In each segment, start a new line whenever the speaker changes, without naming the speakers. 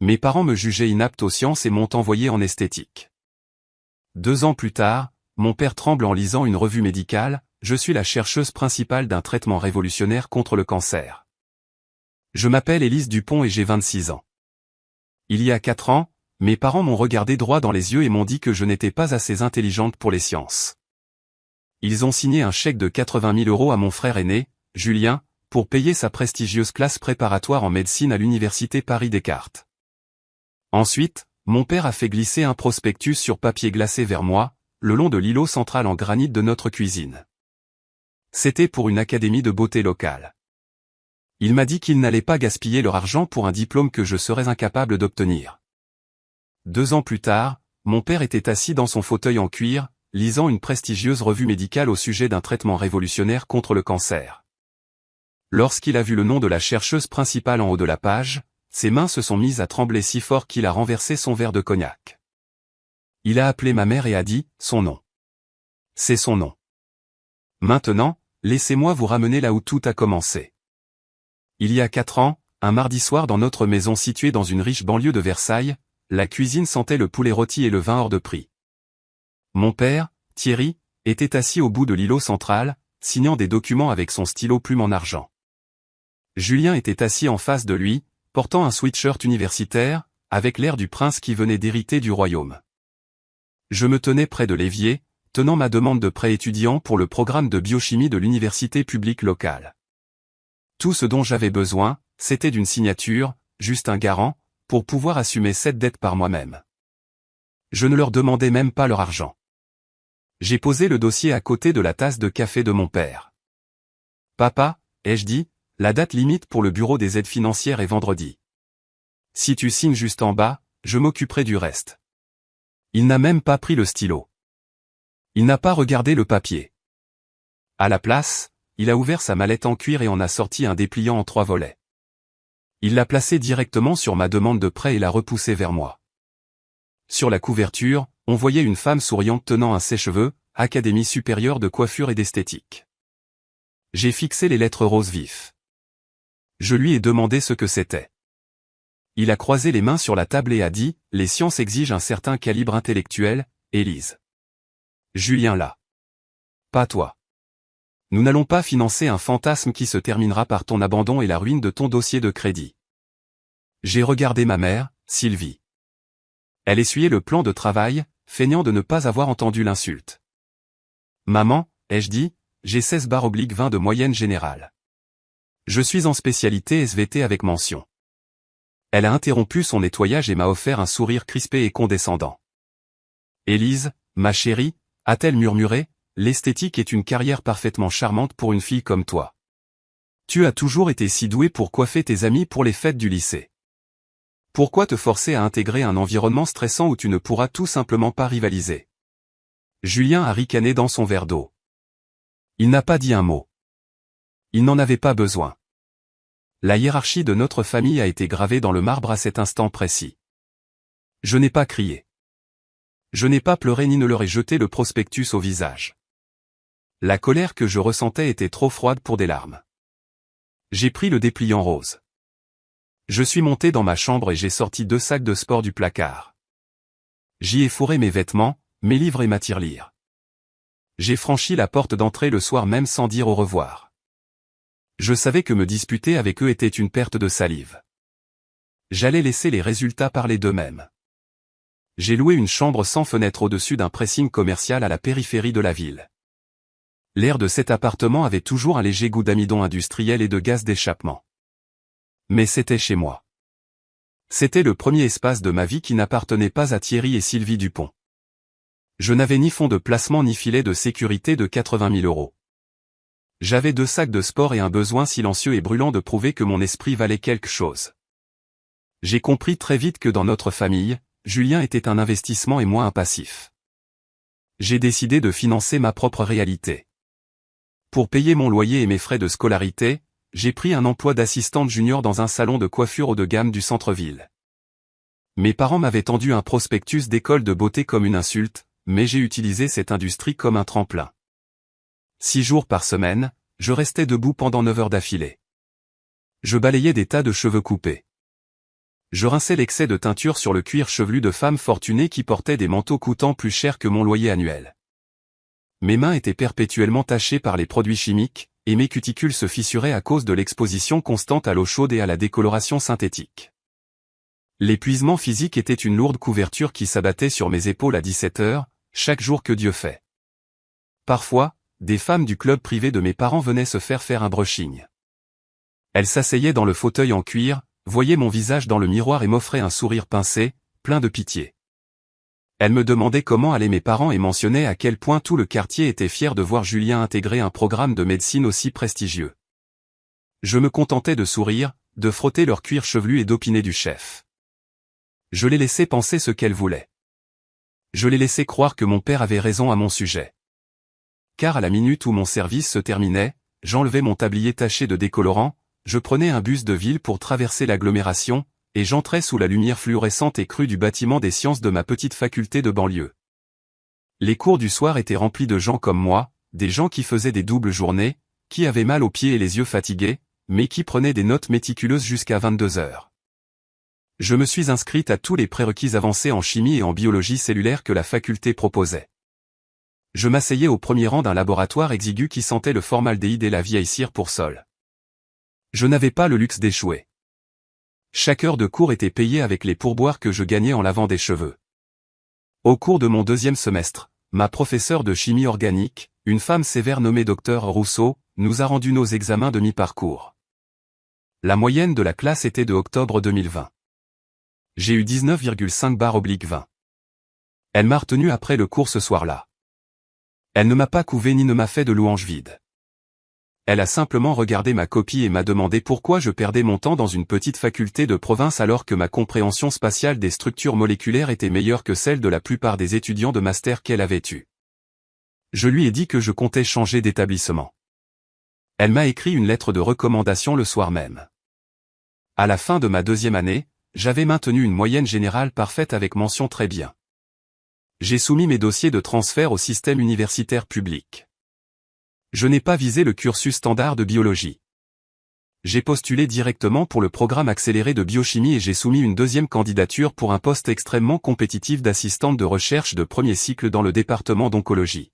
Mes parents me jugeaient inapte aux sciences et m'ont envoyé en esthétique. 2 ans plus tard, mon père tremble en lisant une revue médicale, je suis la chercheuse principale d'un traitement révolutionnaire contre le cancer. Je m'appelle Élise Dupont et j'ai 26 ans. Il y a 4 ans, mes parents m'ont regardé droit dans les yeux et m'ont dit que je n'étais pas assez intelligente pour les sciences. Ils ont signé un chèque de 80 000 € à mon frère aîné, Julien, pour payer sa prestigieuse classe préparatoire en médecine à l'université Paris-Descartes. Ensuite, mon père a fait glisser un prospectus sur papier glacé vers moi, le long de l'îlot central en granit de notre cuisine. C'était pour une académie de beauté locale. Il m'a dit qu'ils n'allaient pas gaspiller leur argent pour un diplôme que je serais incapable d'obtenir. 2 ans plus tard, mon père était assis dans son fauteuil en cuir, lisant une prestigieuse revue médicale au sujet d'un traitement révolutionnaire contre le cancer. Lorsqu'il a vu le nom de la chercheuse principale en haut de la page, ses mains se sont mises à trembler si fort qu'il a renversé son verre de cognac. Il a appelé ma mère et a dit « son nom ». C'est son nom. Maintenant, laissez-moi vous ramener là où tout a commencé. Il y a 4 ans, un mardi soir dans notre maison située dans une riche banlieue de Versailles, la cuisine sentait le poulet rôti et le vin hors de prix. Mon père, Thierry, était assis au bout de l'îlot central, signant des documents avec son stylo plume en argent. Julien était assis en face de lui, portant un sweatshirt universitaire, avec l'air du prince qui venait d'hériter du royaume. Je me tenais près de l'évier, tenant ma demande de prêt étudiant pour le programme de biochimie de l'université publique locale. Tout ce dont j'avais besoin, c'était d'une signature, juste un garant, pour pouvoir assumer cette dette par moi-même. Je ne leur demandais même pas leur argent. J'ai posé le dossier à côté de la tasse de café de mon père. « Papa, ai-je dit, la date limite pour le bureau des aides financières est vendredi. Si tu signes juste en bas, je m'occuperai du reste. » Il n'a même pas pris le stylo. Il n'a pas regardé le papier. À la place, il a ouvert sa mallette en cuir et en a sorti un dépliant en 3 volets. Il l'a placé directement sur ma demande de prêt et l'a repoussé vers moi. Sur la couverture, on voyait une femme souriante tenant un sèche-cheveux, Académie supérieure de coiffure et d'esthétique. J'ai fixé les lettres roses vifs. Je lui ai demandé ce que c'était. Il a croisé les mains sur la table et a dit « Les sciences exigent un certain calibre intellectuel, Élise. » Julien là. Pas toi. Nous n'allons pas financer un fantasme qui se terminera par ton abandon et la ruine de ton dossier de crédit. J'ai regardé ma mère, Sylvie. Elle essuyait le plan de travail, feignant de ne pas avoir entendu l'insulte. Maman, ai-je dit, j'ai 16/20 de moyenne générale. Je suis en spécialité SVT avec mention. Elle a interrompu son nettoyage et m'a offert un sourire crispé et condescendant. Élise, ma chérie, a-t-elle murmuré, l'esthétique est une carrière parfaitement charmante pour une fille comme toi. Tu as toujours été si douée pour coiffer tes amis pour les fêtes du lycée. Pourquoi te forcer à intégrer un environnement stressant où tu ne pourras tout simplement pas rivaliser? Julien a ricané dans son verre d'eau. Il n'a pas dit un mot. Il n'en avait pas besoin. La hiérarchie de notre famille a été gravée dans le marbre à cet instant précis. Je n'ai pas crié. Je n'ai pas pleuré ni ne leur ai jeté le prospectus au visage. La colère que je ressentais était trop froide pour des larmes. J'ai pris le dépliant rose. Je suis monté dans ma chambre et j'ai sorti 2 sacs de sport du placard. J'y ai fourré mes vêtements, mes livres et ma tirelire. J'ai franchi la porte d'entrée le soir même sans dire au revoir. Je savais que me disputer avec eux était une perte de salive. J'allais laisser les résultats parler d'eux-mêmes. J'ai loué une chambre sans fenêtre au-dessus d'un pressing commercial à la périphérie de la ville. L'air de cet appartement avait toujours un léger goût d'amidon industriel et de gaz d'échappement. Mais c'était chez moi. C'était le premier espace de ma vie qui n'appartenait pas à Thierry et Sylvie Dupont. Je n'avais ni fonds de placement ni filet de sécurité de 80 000 €. J'avais 2 sacs de sport et un besoin silencieux et brûlant de prouver que mon esprit valait quelque chose. J'ai compris très vite que dans notre famille, Julien était un investissement et moi un passif. J'ai décidé de financer ma propre réalité. Pour payer mon loyer et mes frais de scolarité, j'ai pris un emploi d'assistante junior dans un salon de coiffure haut de gamme du centre-ville. Mes parents m'avaient tendu un prospectus d'école de beauté comme une insulte, mais j'ai utilisé cette industrie comme un tremplin. 6 jours par semaine, je restais debout pendant 9 heures d'affilée. Je balayais des tas de cheveux coupés. Je rinçais l'excès de teinture sur le cuir chevelu de femmes fortunées qui portaient des manteaux coûtant plus cher que mon loyer annuel. Mes mains étaient perpétuellement tachées par les produits chimiques, et mes cuticules se fissuraient à cause de l'exposition constante à l'eau chaude et à la décoloration synthétique. L'épuisement physique était une lourde couverture qui s'abattait sur mes épaules à 17 heures, chaque jour que Dieu fait. Parfois, des femmes du club privé de mes parents venaient se faire un brushing. Elles s'asseyaient dans le fauteuil en cuir, voyaient mon visage dans le miroir et m'offraient un sourire pincé, plein de pitié. Elles me demandaient comment allaient mes parents et mentionnaient à quel point tout le quartier était fier de voir Julien intégrer un programme de médecine aussi prestigieux. Je me contentais de sourire, de frotter leur cuir chevelu et d'opiner du chef. Je les laissais penser ce qu'elles voulaient. Je les laissais croire que mon père avait raison à mon sujet. Car à la minute où mon service se terminait, j'enlevais mon tablier taché de décolorant, je prenais un bus de ville pour traverser l'agglomération, et j'entrais sous la lumière fluorescente et crue du bâtiment des sciences de ma petite faculté de banlieue. Les cours du soir étaient remplis de gens comme moi, des gens qui faisaient des doubles journées, qui avaient mal aux pieds et les yeux fatigués, mais qui prenaient des notes méticuleuses jusqu'à 22 heures. Je me suis inscrite à tous les prérequis avancés en chimie et en biologie cellulaire que la faculté proposait. Je m'asseyais au premier rang d'un laboratoire exigu qui sentait le formaldéhyde et la vieille cire pour sol. Je n'avais pas le luxe d'échouer. Chaque heure de cours était payée avec les pourboires que je gagnais en lavant des cheveux. Au cours de mon deuxième semestre, ma professeure de chimie organique, une femme sévère nommée Dr Rousseau, nous a rendu nos examens de mi-parcours. La moyenne de la classe était de octobre 2020. J'ai eu 19,5/20. Elle m'a retenu après le cours ce soir-là. Elle ne m'a pas couvé ni ne m'a fait de louanges vides. Elle a simplement regardé ma copie et m'a demandé pourquoi je perdais mon temps dans une petite faculté de province alors que ma compréhension spatiale des structures moléculaires était meilleure que celle de la plupart des étudiants de master qu'elle avait eus. Je lui ai dit que je comptais changer d'établissement. Elle m'a écrit une lettre de recommandation le soir même. À la fin de ma deuxième année, j'avais maintenu une moyenne générale parfaite avec mention très bien. J'ai soumis mes dossiers de transfert au système universitaire public. Je n'ai pas visé le cursus standard de biologie. J'ai postulé directement pour le programme accéléré de biochimie et j'ai soumis une deuxième candidature pour un poste extrêmement compétitif d'assistante de recherche de premier cycle dans le département d'oncologie.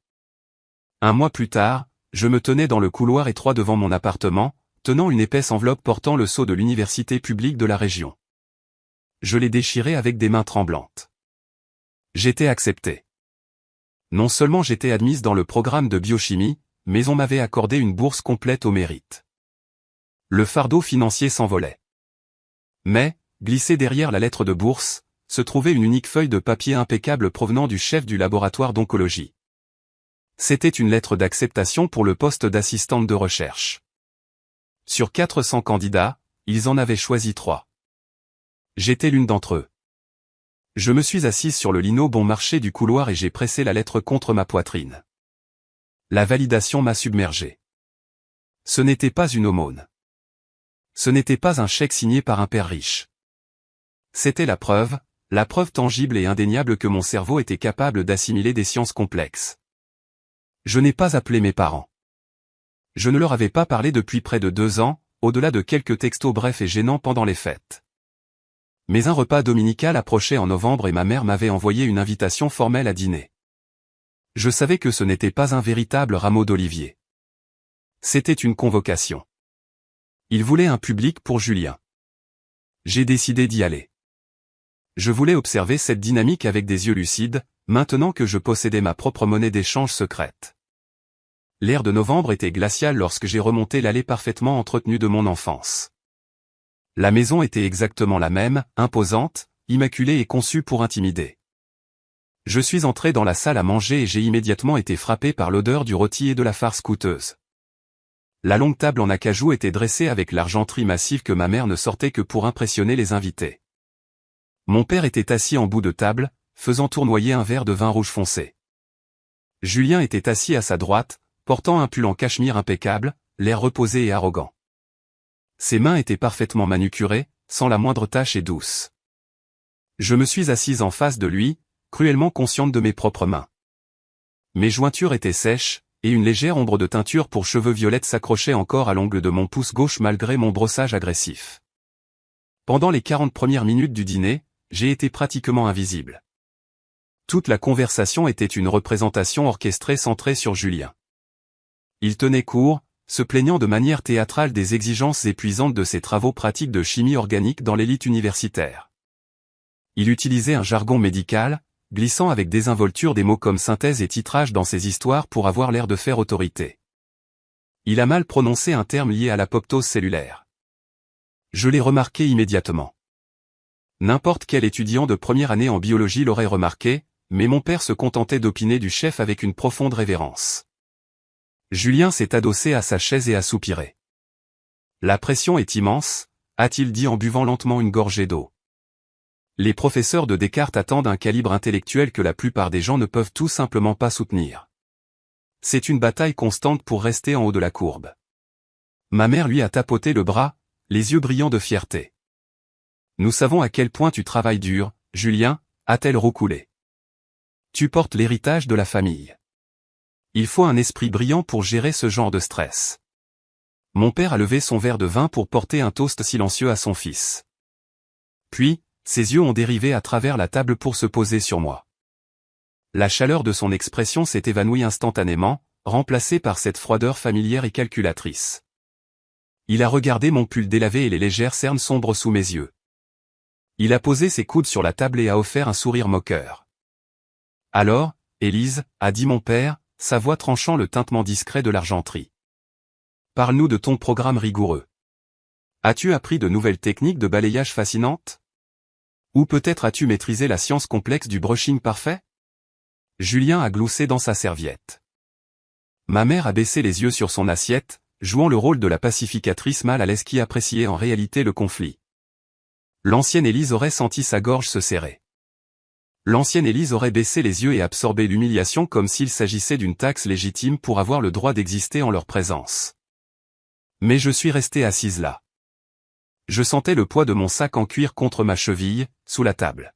Un mois plus tard, je me tenais dans le couloir étroit devant mon appartement, tenant une épaisse enveloppe portant le sceau de l'université publique de la région. Je l'ai déchiré avec des mains tremblantes. J'étais accepté. Non seulement j'étais admise dans le programme de biochimie, mais on m'avait accordé une bourse complète au mérite. Le fardeau financier s'envolait. Mais, glissée derrière la lettre de bourse, se trouvait une unique feuille de papier impeccable provenant du chef du laboratoire d'oncologie. C'était une lettre d'acceptation pour le poste d'assistante de recherche. Sur 400 candidats, ils en avaient choisi 3. J'étais l'une d'entre eux. Je me suis assise sur le lino bon marché du couloir et j'ai pressé la lettre contre ma poitrine. La validation m'a submergé. Ce n'était pas une aumône. Ce n'était pas un chèque signé par un père riche. C'était la preuve tangible et indéniable que mon cerveau était capable d'assimiler des sciences complexes. Je n'ai pas appelé mes parents. Je ne leur avais pas parlé depuis près de 2 ans, au-delà de quelques textos brefs et gênants pendant les fêtes. Mais un repas dominical approchait en novembre et ma mère m'avait envoyé une invitation formelle à dîner. Je savais que ce n'était pas un véritable rameau d'olivier. C'était une convocation. Il voulait un public pour Julien. J'ai décidé d'y aller. Je voulais observer cette dynamique avec des yeux lucides, maintenant que je possédais ma propre monnaie d'échange secrète. L'air de novembre était glacial lorsque j'ai remonté l'allée parfaitement entretenue de mon enfance. La maison était exactement la même, imposante, immaculée et conçue pour intimider. Je suis entré dans la salle à manger et j'ai immédiatement été frappé par l'odeur du rôti et de la farce coûteuse. La longue table en acajou était dressée avec l'argenterie massive que ma mère ne sortait que pour impressionner les invités. Mon père était assis en bout de table, faisant tournoyer un verre de vin rouge foncé. Julien était assis à sa droite, portant un pull en cachemire impeccable, l'air reposé et arrogant. Ses mains étaient parfaitement manucurées, sans la moindre tache et douces. Je me suis assise en face de lui, cruellement consciente de mes propres mains. Mes jointures étaient sèches, et une légère ombre de teinture pour cheveux violettes s'accrochait encore à l'ongle de mon pouce gauche malgré mon brossage agressif. Pendant les 40 premières minutes du dîner, j'ai été pratiquement invisible. Toute la conversation était une représentation orchestrée centrée sur Julien. Il tenait court, se plaignant de manière théâtrale des exigences épuisantes de ses travaux pratiques de chimie organique dans l'élite universitaire. Il utilisait un jargon médical, glissant avec désinvolture des mots comme synthèse et titrage dans ses histoires pour avoir l'air de faire autorité. Il a mal prononcé un terme lié à l'apoptose cellulaire. Je l'ai remarqué immédiatement. N'importe quel étudiant de première année en biologie l'aurait remarqué, mais mon père se contentait d'opiner du chef avec une profonde révérence. Julien s'est adossé à sa chaise et a soupiré. La pression est immense, a-t-il dit en buvant lentement une gorgée d'eau. Les professeurs de Descartes attendent un calibre intellectuel que la plupart des gens ne peuvent tout simplement pas soutenir. C'est une bataille constante pour rester en haut de la courbe. Ma mère lui a tapoté le bras, les yeux brillants de fierté. Nous savons à quel point tu travailles dur, Julien, a-t-elle roucoulé. Tu portes l'héritage de la famille. Il faut un esprit brillant pour gérer ce genre de stress. Mon père a levé son verre de vin pour porter un toast silencieux à son fils. Puis, ses yeux ont dérivé à travers la table pour se poser sur moi. La chaleur de son expression s'est évanouie instantanément, remplacée par cette froideur familière et calculatrice. Il a regardé mon pull délavé et les légères cernes sombres sous mes yeux. Il a posé ses coudes sur la table et a offert un sourire moqueur. Alors, Élise, a dit mon père, sa voix tranchant le tintement discret de l'argenterie. Parle-nous de ton programme rigoureux. As-tu appris de nouvelles techniques de balayage fascinantes? Ou peut-être as-tu maîtrisé la science complexe du brushing parfait? Julien a gloussé dans sa serviette. Ma mère a baissé les yeux sur son assiette, jouant le rôle de la pacificatrice mal à l'aise qui appréciait en réalité le conflit. L'ancienne Élise aurait senti sa gorge se serrer. L'ancienne Élise aurait baissé les yeux et absorbé l'humiliation comme s'il s'agissait d'une taxe légitime pour avoir le droit d'exister en leur présence. Mais je suis resté assise là. Je sentais le poids de mon sac en cuir contre ma cheville, sous la table.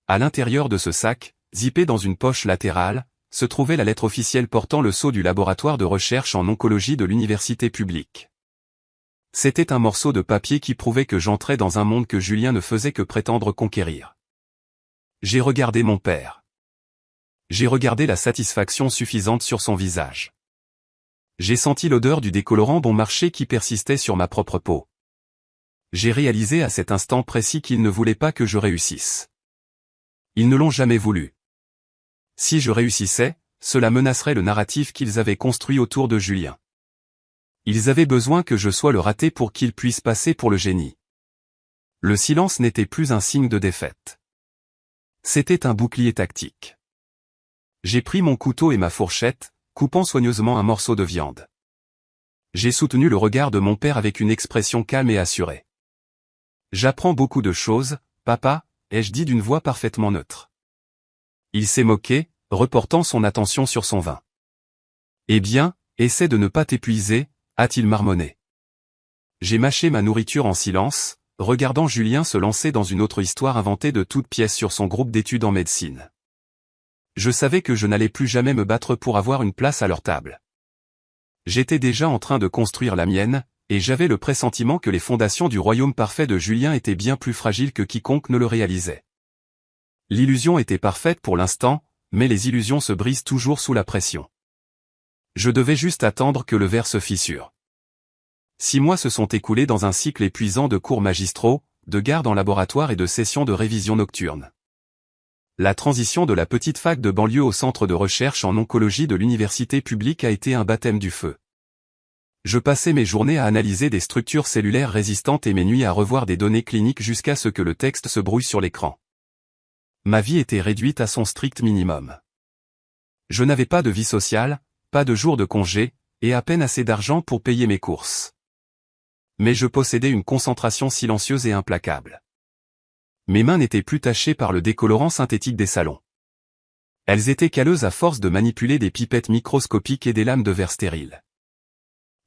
À l'intérieur de ce sac, zippé dans une poche latérale, se trouvait la lettre officielle portant le sceau du laboratoire de recherche en oncologie de l'université publique. C'était un morceau de papier qui prouvait que j'entrais dans un monde que Julien ne faisait que prétendre conquérir. J'ai regardé mon père. J'ai regardé la satisfaction suffisante sur son visage. J'ai senti l'odeur du décolorant bon marché qui persistait sur ma propre peau. J'ai réalisé à cet instant précis qu'ils ne voulaient pas que je réussisse. Ils ne l'ont jamais voulu. Si je réussissais, cela menacerait le narratif qu'ils avaient construit autour de Julien. Ils avaient besoin que je sois le raté pour qu'ils puissent passer pour le génie. Le silence n'était plus un signe de défaite. C'était un bouclier tactique. J'ai pris mon couteau et ma fourchette, coupant soigneusement un morceau de viande. J'ai soutenu le regard de mon père avec une expression calme et assurée. J'apprends beaucoup de choses, papa, ai-je dit d'une voix parfaitement neutre. Il s'est moqué, reportant son attention sur son vin. Eh bien, essaie de ne pas t'épuiser, a-t-il marmonné. J'ai mâché ma nourriture en silence, regardant Julien se lancer dans une autre histoire inventée de toutes pièces sur son groupe d'études en médecine. Je savais que je n'allais plus jamais me battre pour avoir une place à leur table. J'étais déjà en train de construire la mienne, et j'avais le pressentiment que les fondations du royaume parfait de Julien étaient bien plus fragiles que quiconque ne le réalisait. L'illusion était parfaite pour l'instant, mais les illusions se brisent toujours sous la pression. Je devais juste attendre que le verre se fissure. 6 mois se sont écoulés dans un cycle épuisant de cours magistraux, de garde en laboratoire et de sessions de révision nocturne. La transition de la petite fac de banlieue au centre de recherche en oncologie de l'université publique a été un baptême du feu. Je passais mes journées à analyser des structures cellulaires résistantes et mes nuits à revoir des données cliniques jusqu'à ce que le texte se brouille sur l'écran. Ma vie était réduite à son strict minimum. Je n'avais pas de vie sociale, pas de jours de congé, et à peine assez d'argent pour payer mes courses. Mais je possédais une concentration silencieuse et implacable. Mes mains n'étaient plus tachées par le décolorant synthétique des salons. Elles étaient calleuses à force de manipuler des pipettes microscopiques et des lames de verre stériles.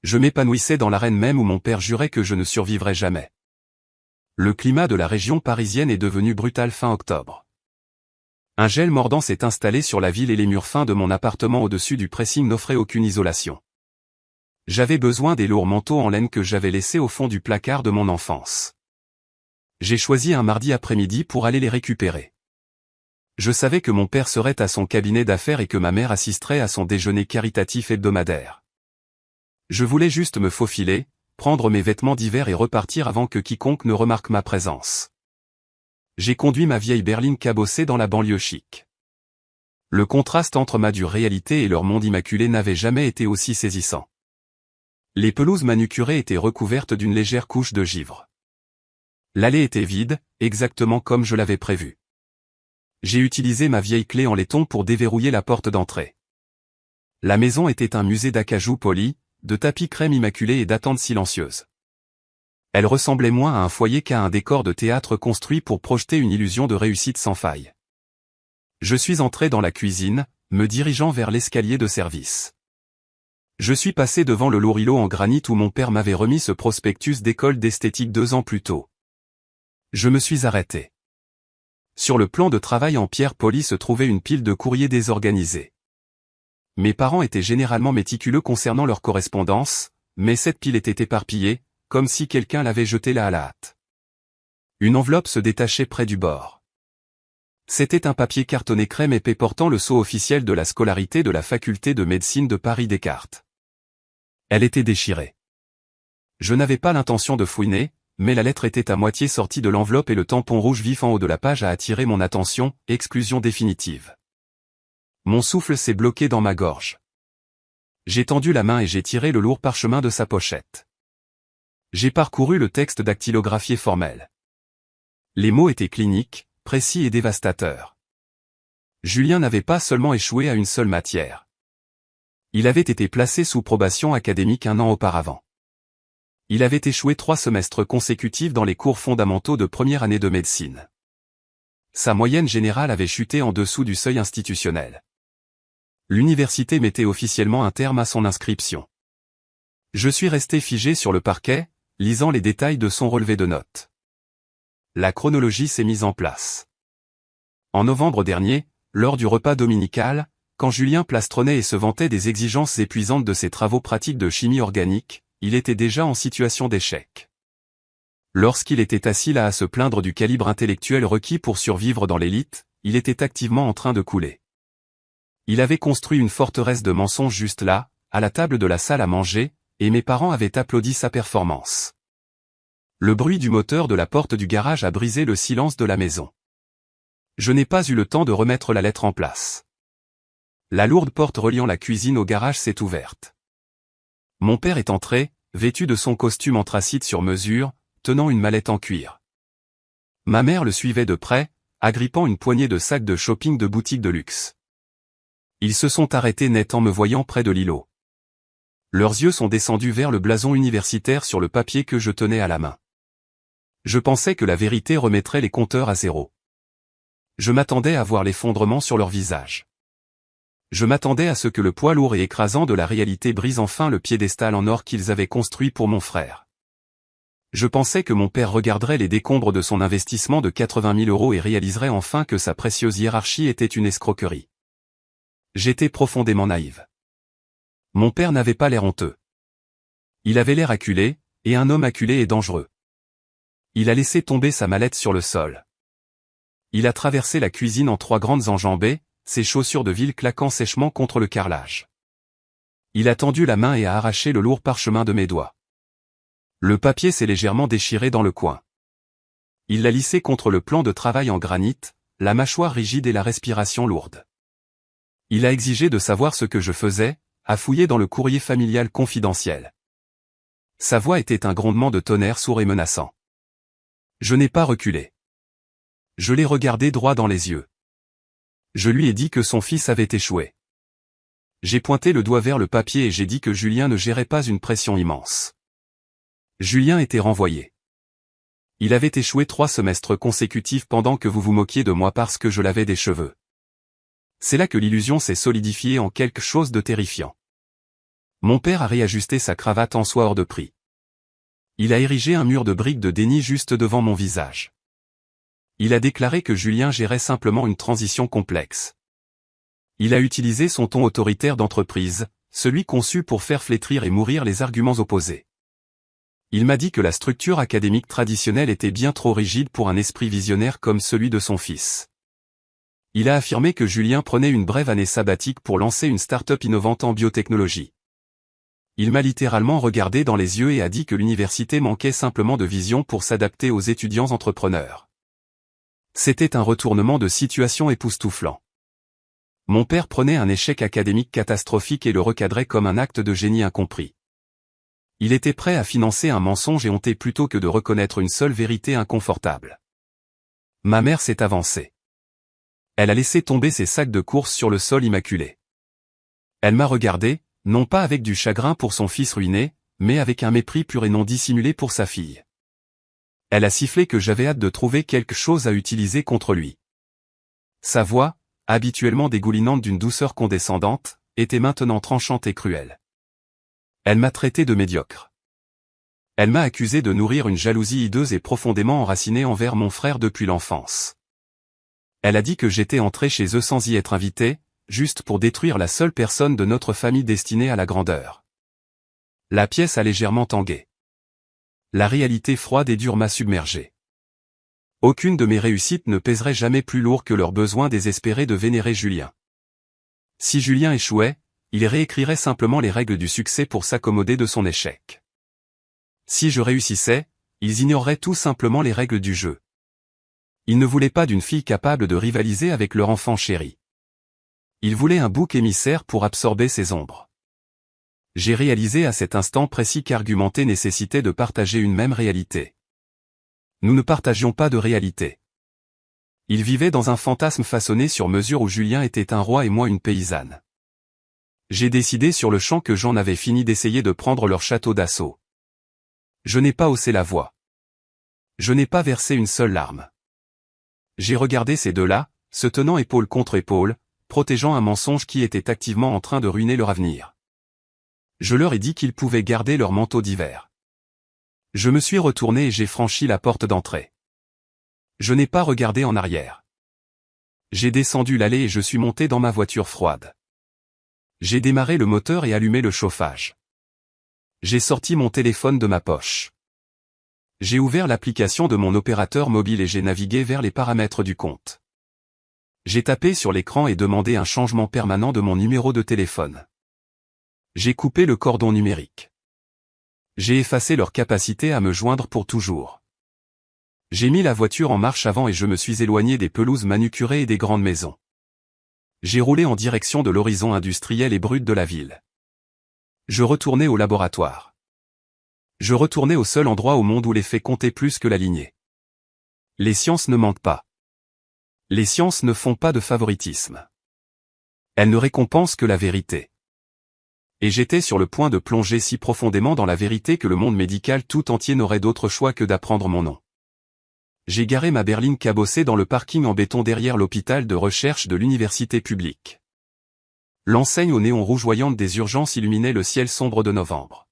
Je m'épanouissais dans l'arène même où mon père jurait que je ne survivrais jamais. Le climat de la région parisienne est devenu brutal fin octobre. Un gel mordant s'est installé sur la ville et les murs fins de mon appartement au-dessus du pressing n'offraient aucune isolation. J'avais besoin des lourds manteaux en laine que j'avais laissés au fond du placard de mon enfance. J'ai choisi un mardi après-midi pour aller les récupérer. Je savais que mon père serait à son cabinet d'affaires et que ma mère assisterait à son déjeuner caritatif hebdomadaire. Je voulais juste me faufiler, prendre mes vêtements d'hiver et repartir avant que quiconque ne remarque ma présence. J'ai conduit ma vieille berline cabossée dans la banlieue chic. Le contraste entre ma dure réalité et leur monde immaculé n'avait jamais été aussi saisissant. Les pelouses manucurées étaient recouvertes d'une légère couche de givre. L'allée était vide, exactement comme je l'avais prévu. J'ai utilisé ma vieille clé en laiton pour déverrouiller la porte d'entrée. La maison était un musée d'acajou poli, de tapis crème immaculés et d'attente silencieuse. Elle ressemblait moins à un foyer qu'à un décor de théâtre construit pour projeter une illusion de réussite sans faille. Je suis entré dans la cuisine, me dirigeant vers l'escalier de service. Je suis passé devant le lourd îlot en granit où mon père m'avait remis ce prospectus d'école d'esthétique 2 ans plus tôt. Je me suis arrêté. Sur le plan de travail en pierre polie se trouvait une pile de courriers désorganisés. Mes parents étaient généralement méticuleux concernant leur correspondance, mais cette pile était éparpillée, comme si quelqu'un l'avait jetée là à la hâte. Une enveloppe se détachait près du bord. C'était un papier cartonné crème épais portant le sceau officiel de la scolarité de la faculté de médecine de Paris-Descartes. Elle était déchirée. Je n'avais pas l'intention de fouiner, mais la lettre était à moitié sortie de l'enveloppe et le tampon rouge vif en haut de la page a attiré mon attention, exclusion définitive. Mon souffle s'est bloqué dans ma gorge. J'ai tendu la main et j'ai tiré le lourd parchemin de sa pochette. J'ai parcouru le texte dactylographié formel. Les mots étaient cliniques, précis et dévastateurs. Julien n'avait pas seulement échoué à une seule matière. Il avait été placé sous probation académique 1 an auparavant. Il avait échoué 3 semestres consécutifs dans les cours fondamentaux de première année de médecine. Sa moyenne générale avait chuté en dessous du seuil institutionnel. L'université mettait officiellement un terme à son inscription. Je suis resté figé sur le parquet, lisant les détails de son relevé de notes. La chronologie s'est mise en place. En novembre dernier, lors du repas dominical, quand Julien plastronnait et se vantait des exigences épuisantes de ses travaux pratiques de chimie organique, il était déjà en situation d'échec. Lorsqu'il était assis là à se plaindre du calibre intellectuel requis pour survivre dans l'élite, il était activement en train de couler. Il avait construit une forteresse de mensonges juste là, à la table de la salle à manger, et mes parents avaient applaudi sa performance. Le bruit du moteur de la porte du garage a brisé le silence de la maison. Je n'ai pas eu le temps de remettre la lettre en place. La lourde porte reliant la cuisine au garage s'est ouverte. Mon père est entré, vêtu de son costume anthracite sur mesure, tenant une mallette en cuir. Ma mère le suivait de près, agrippant une poignée de sacs de shopping de boutiques de luxe. Ils se sont arrêtés net en me voyant près de l'îlot. Leurs yeux sont descendus vers le blason universitaire sur le papier que je tenais à la main. Je pensais que la vérité remettrait les compteurs à zéro. Je m'attendais à voir l'effondrement sur leur visage. Je m'attendais à ce que le poids lourd et écrasant de la réalité brise enfin le piédestal en or qu'ils avaient construit pour mon frère. Je pensais que mon père regarderait les décombres de son investissement de 80 000 € et réaliserait enfin que sa précieuse hiérarchie était une escroquerie. J'étais profondément naïve. Mon père n'avait pas l'air honteux. Il avait l'air acculé, et un homme acculé est dangereux. Il a laissé tomber sa mallette sur le sol. Il a traversé la cuisine en 3 grandes enjambées, ses chaussures de ville claquant sèchement contre le carrelage. Il a tendu la main et a arraché le lourd parchemin de mes doigts. Le papier s'est légèrement déchiré dans le coin. Il l'a lissé contre le plan de travail en granit, la mâchoire rigide et la respiration lourde. Il a exigé de savoir ce que je faisais, a fouillé dans le courrier familial confidentiel. Sa voix était un grondement de tonnerre sourd et menaçant. Je n'ai pas reculé. Je l'ai regardé droit dans les yeux. Je lui ai dit que son fils avait échoué. J'ai pointé le doigt vers le papier et j'ai dit que Julien ne gérait pas une pression immense. Julien était renvoyé. Il avait échoué 3 semestres consécutifs pendant que vous vous moquiez de moi parce que je lavais des cheveux. C'est là que l'illusion s'est solidifiée en quelque chose de terrifiant. Mon père a réajusté sa cravate en soie hors de prix. Il a érigé un mur de briques de déni juste devant mon visage. Il a déclaré que Julien gérait simplement une transition complexe. Il a utilisé son ton autoritaire d'entreprise, celui conçu pour faire flétrir et mourir les arguments opposés. Il m'a dit que la structure académique traditionnelle était bien trop rigide pour un esprit visionnaire comme celui de son fils. Il a affirmé que Julien prenait une brève année sabbatique pour lancer une start-up innovante en biotechnologie. Il m'a littéralement regardé dans les yeux et a dit que l'université manquait simplement de vision pour s'adapter aux étudiants entrepreneurs. C'était un retournement de situation époustouflant. Mon père prenait un échec académique catastrophique et le recadrait comme un acte de génie incompris. Il était prêt à financer un mensonge éhonté plutôt que de reconnaître une seule vérité inconfortable. Ma mère s'est avancée. Elle a laissé tomber ses sacs de course sur le sol immaculé. Elle m'a regardé, non pas avec du chagrin pour son fils ruiné, mais avec un mépris pur et non dissimulé pour sa fille. Elle a sifflé que j'avais hâte de trouver quelque chose à utiliser contre lui. Sa voix, habituellement dégoulinante d'une douceur condescendante, était maintenant tranchante et cruelle. Elle m'a traité de médiocre. Elle m'a accusé de nourrir une jalousie hideuse et profondément enracinée envers mon frère depuis l'enfance. Elle a dit que j'étais entré chez eux sans y être invité, juste pour détruire la seule personne de notre famille destinée à la grandeur. La pièce a légèrement tangué. La réalité froide et dure m'a submergé. Aucune de mes réussites ne pèserait jamais plus lourd que leur besoin désespéré de vénérer Julien. Si Julien échouait, il réécrirait simplement les règles du succès pour s'accommoder de son échec. Si je réussissais, ils ignoreraient tout simplement les règles du jeu. Ils ne voulaient pas d'une fille capable de rivaliser avec leur enfant chéri. Ils voulaient un bouc émissaire pour absorber ses ombres. J'ai réalisé à cet instant précis qu'argumenter nécessitait de partager une même réalité. Nous ne partagions pas de réalité. Ils vivaient dans un fantasme façonné sur mesure où Julien était un roi et moi une paysanne. J'ai décidé sur le champ que j'en avais fini d'essayer de prendre leur château d'assaut. Je n'ai pas haussé la voix. Je n'ai pas versé une seule larme. J'ai regardé ces deux-là, se tenant épaule contre épaule, protégeant un mensonge qui était activement en train de ruiner leur avenir. Je leur ai dit qu'ils pouvaient garder leur manteau d'hiver. Je me suis retourné et j'ai franchi la porte d'entrée. Je n'ai pas regardé en arrière. J'ai descendu l'allée et je suis monté dans ma voiture froide. J'ai démarré le moteur et allumé le chauffage. J'ai sorti mon téléphone de ma poche. J'ai ouvert l'application de mon opérateur mobile et j'ai navigué vers les paramètres du compte. J'ai tapé sur l'écran et demandé un changement permanent de mon numéro de téléphone. J'ai coupé le cordon numérique. J'ai effacé leur capacité à me joindre pour toujours. J'ai mis la voiture en marche avant et je me suis éloigné des pelouses manucurées et des grandes maisons. J'ai roulé en direction de l'horizon industriel et brut de la ville. Je retournais au laboratoire. Je retournais au seul endroit au monde où les faits comptaient plus que la lignée. Les sciences ne mentent pas. Les sciences ne font pas de favoritisme. Elles ne récompensent que la vérité. Et j'étais sur le point de plonger si profondément dans la vérité que le monde médical tout entier n'aurait d'autre choix que d'apprendre mon nom. J'ai garé ma berline cabossée dans le parking en béton derrière l'hôpital de recherche de l'université publique. L'enseigne au néon rougeoyante des urgences illuminait le ciel sombre de novembre.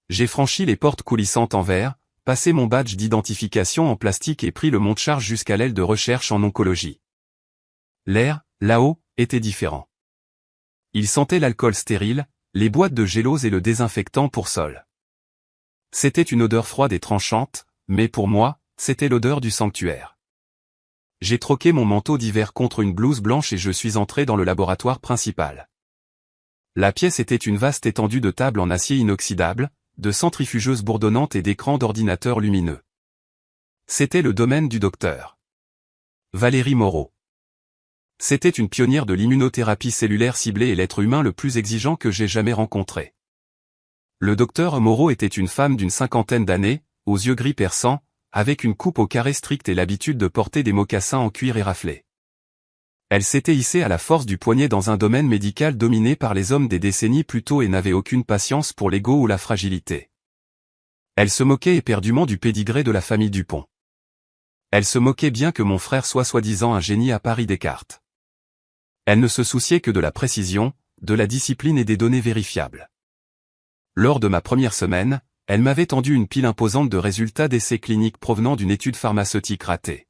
J'ai franchi les portes coulissantes en verre, passé mon badge d'identification en plastique et pris le monte-charge jusqu'à l'aile de recherche en oncologie. L'air, là-haut, était différent. Il sentait l'alcool stérile, les boîtes de gélose et le désinfectant pour sol. C'était une odeur froide et tranchante, mais pour moi, c'était l'odeur du sanctuaire. J'ai troqué mon manteau d'hiver contre une blouse blanche et je suis entré dans le laboratoire principal. La pièce était une vaste étendue de tables en acier inoxydable, de centrifugeuses bourdonnantes et d'écrans d'ordinateurs lumineux. C'était le domaine du docteur Valérie Moreau. C'était une pionnière de l'immunothérapie cellulaire ciblée et l'être humain le plus exigeant que j'ai jamais rencontré. Le docteur Moreau était une femme d'une cinquantaine d'années, aux yeux gris perçants, avec une coupe au carré strict et l'habitude de porter des mocassins en cuir éraflé. Elle s'était hissée à la force du poignet dans un domaine médical dominé par les hommes des décennies plus tôt et n'avait aucune patience pour l'ego ou la fragilité. Elle se moquait éperdument du pédigré de la famille Dupont. Elle se moquait bien que mon frère soit soi-disant un génie à Paris Descartes. Elle ne se souciait que de la précision, de la discipline et des données vérifiables. Lors de ma première semaine, elle m'avait tendu une pile imposante de résultats d'essais cliniques provenant d'une étude pharmaceutique ratée.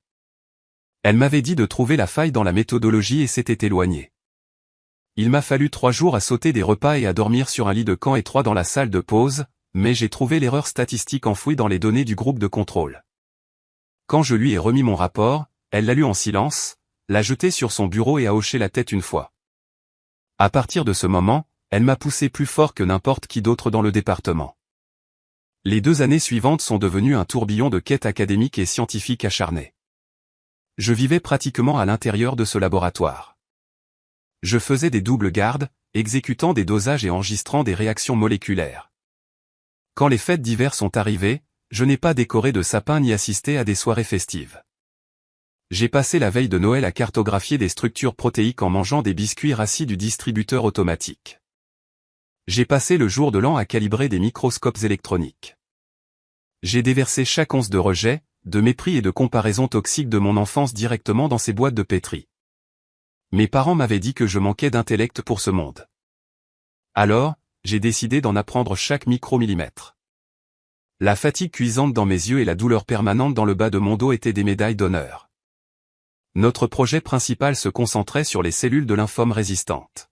Elle m'avait dit de trouver la faille dans la méthodologie et s'était éloignée. Il m'a fallu 3 jours à sauter des repas et à dormir sur un lit de camp étroit dans la salle de pause, Mais j'ai trouvé l'erreur statistique enfouie dans les données du groupe de contrôle. Quand je lui ai remis mon rapport, elle l'a lu en silence, l'a jeté sur son bureau et a hoché la tête une fois. À partir de ce moment, elle m'a poussé plus fort que n'importe qui d'autre dans le département. Les 2 années suivantes sont devenues un tourbillon de quêtes académiques et scientifiques acharnées. Je vivais pratiquement à l'intérieur de ce laboratoire. Je faisais des doubles gardes, exécutant des dosages et enregistrant des réactions moléculaires. Quand les fêtes d'hiver sont arrivées, je n'ai pas décoré de sapin ni assisté à des soirées festives. J'ai passé la veille de Noël à cartographier des structures protéiques en mangeant des biscuits rassis du distributeur automatique. J'ai passé le jour de l'an à calibrer des microscopes électroniques. J'ai déversé chaque once de rejet, de mépris et de comparaison toxique de mon enfance directement dans ces boîtes de pétri. Mes parents m'avaient dit que je manquais d'intellect pour ce monde. Alors, j'ai décidé d'en apprendre chaque micromillimètre. La fatigue cuisante dans mes yeux et la douleur permanente dans le bas de mon dos étaient des médailles d'honneur. Notre projet principal se concentrait sur les cellules de lymphome résistantes.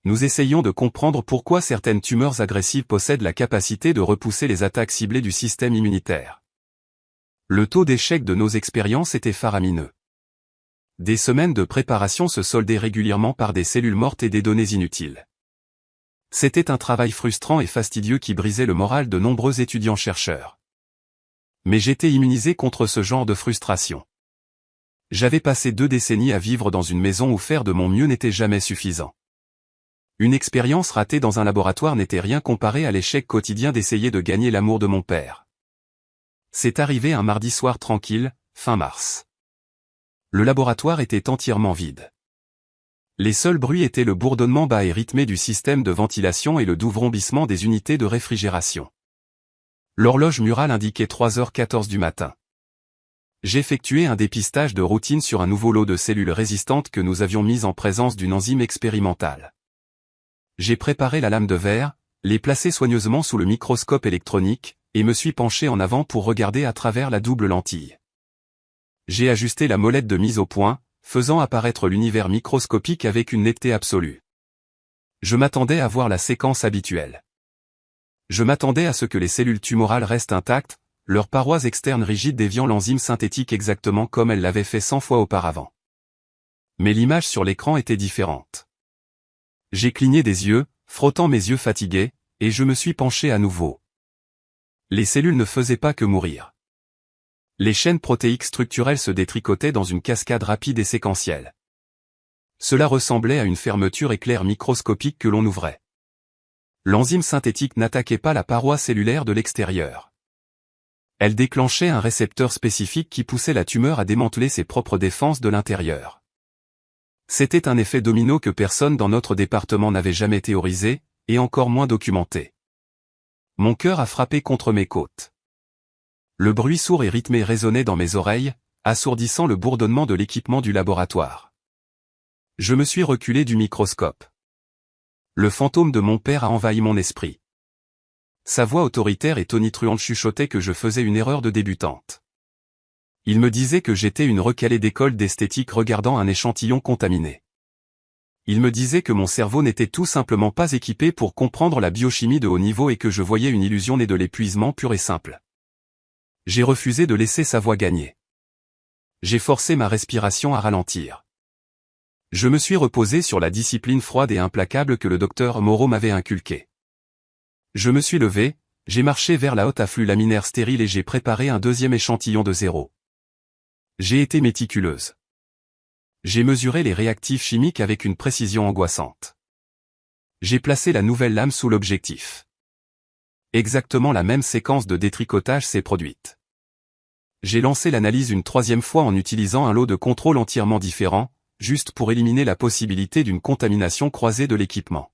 Nous essayions de comprendre pourquoi certaines tumeurs agressives possèdent la capacité de repousser les attaques ciblées du système immunitaire. Le taux d'échec de nos expériences était faramineux. Des semaines de préparation se soldaient régulièrement par des cellules mortes et des données inutiles. C'était un travail frustrant et fastidieux qui brisait le moral de nombreux étudiants-chercheurs. Mais j'étais immunisé contre ce genre de frustration. J'avais passé 2 décennies à vivre dans une maison où faire de mon mieux n'était jamais suffisant. Une expérience ratée dans un laboratoire n'était rien comparé à l'échec quotidien d'essayer de gagner l'amour de mon père. C'est arrivé un mardi soir tranquille, fin mars. Le laboratoire était entièrement vide. Les seuls bruits étaient le bourdonnement bas et rythmé du système de ventilation et le doux vrombissement des unités de réfrigération. L'horloge murale indiquait 3h14 du matin. J'effectuais un dépistage de routine sur un nouveau lot de cellules résistantes que nous avions mis en présence d'une enzyme expérimentale. J'ai préparé la lame de verre, l'ai placée soigneusement sous le microscope électronique, et me suis penché en avant pour regarder à travers la double lentille. J'ai ajusté la molette de mise au point, faisant apparaître l'univers microscopique avec une netteté absolue. Je m'attendais à voir la séquence habituelle. Je m'attendais à ce que les cellules tumorales restent intactes, leurs parois externes rigides déviant l'enzyme synthétique exactement comme elles l'avaient fait 100 fois auparavant. Mais l'image sur l'écran était différente. J'ai cligné des yeux, frottant mes yeux fatigués, et je me suis penché à nouveau. Les cellules ne faisaient pas que mourir. Les chaînes protéiques structurelles se détricotaient dans une cascade rapide et séquentielle. Cela ressemblait à une fermeture éclair microscopique que l'on ouvrait. L'enzyme synthétique n'attaquait pas la paroi cellulaire de l'extérieur. Elle déclenchait un récepteur spécifique qui poussait la tumeur à démanteler ses propres défenses de l'intérieur. C'était un effet domino que personne dans notre département n'avait jamais théorisé, et encore moins documenté. Mon cœur a frappé contre mes côtes. Le bruit sourd et rythmé résonnait dans mes oreilles, assourdissant le bourdonnement de l'équipement du laboratoire. Je me suis reculé du microscope. Le fantôme de mon père a envahi mon esprit. Sa voix autoritaire et tonitruante chuchotait que je faisais une erreur de débutante. Il me disait que j'étais une recalée d'école d'esthétique regardant un échantillon contaminé. Il me disait que mon cerveau n'était tout simplement pas équipé pour comprendre la biochimie de haut niveau et que je voyais une illusion née de l'épuisement pur et simple. J'ai refusé de laisser sa voix gagner. J'ai forcé ma respiration à ralentir. Je me suis reposé sur la discipline froide et implacable que le docteur Moreau m'avait inculquée. Je me suis levé, j'ai marché vers la haute afflux laminaire stérile et j'ai préparé un 2e échantillon de 0. J'ai été méticuleuse. J'ai mesuré les réactifs chimiques avec une précision angoissante. J'ai placé la nouvelle lame sous l'objectif. Exactement la même séquence de détricotage s'est produite. J'ai lancé l'analyse une 3e fois en utilisant un lot de contrôle entièrement différent, juste pour éliminer la possibilité d'une contamination croisée de l'équipement.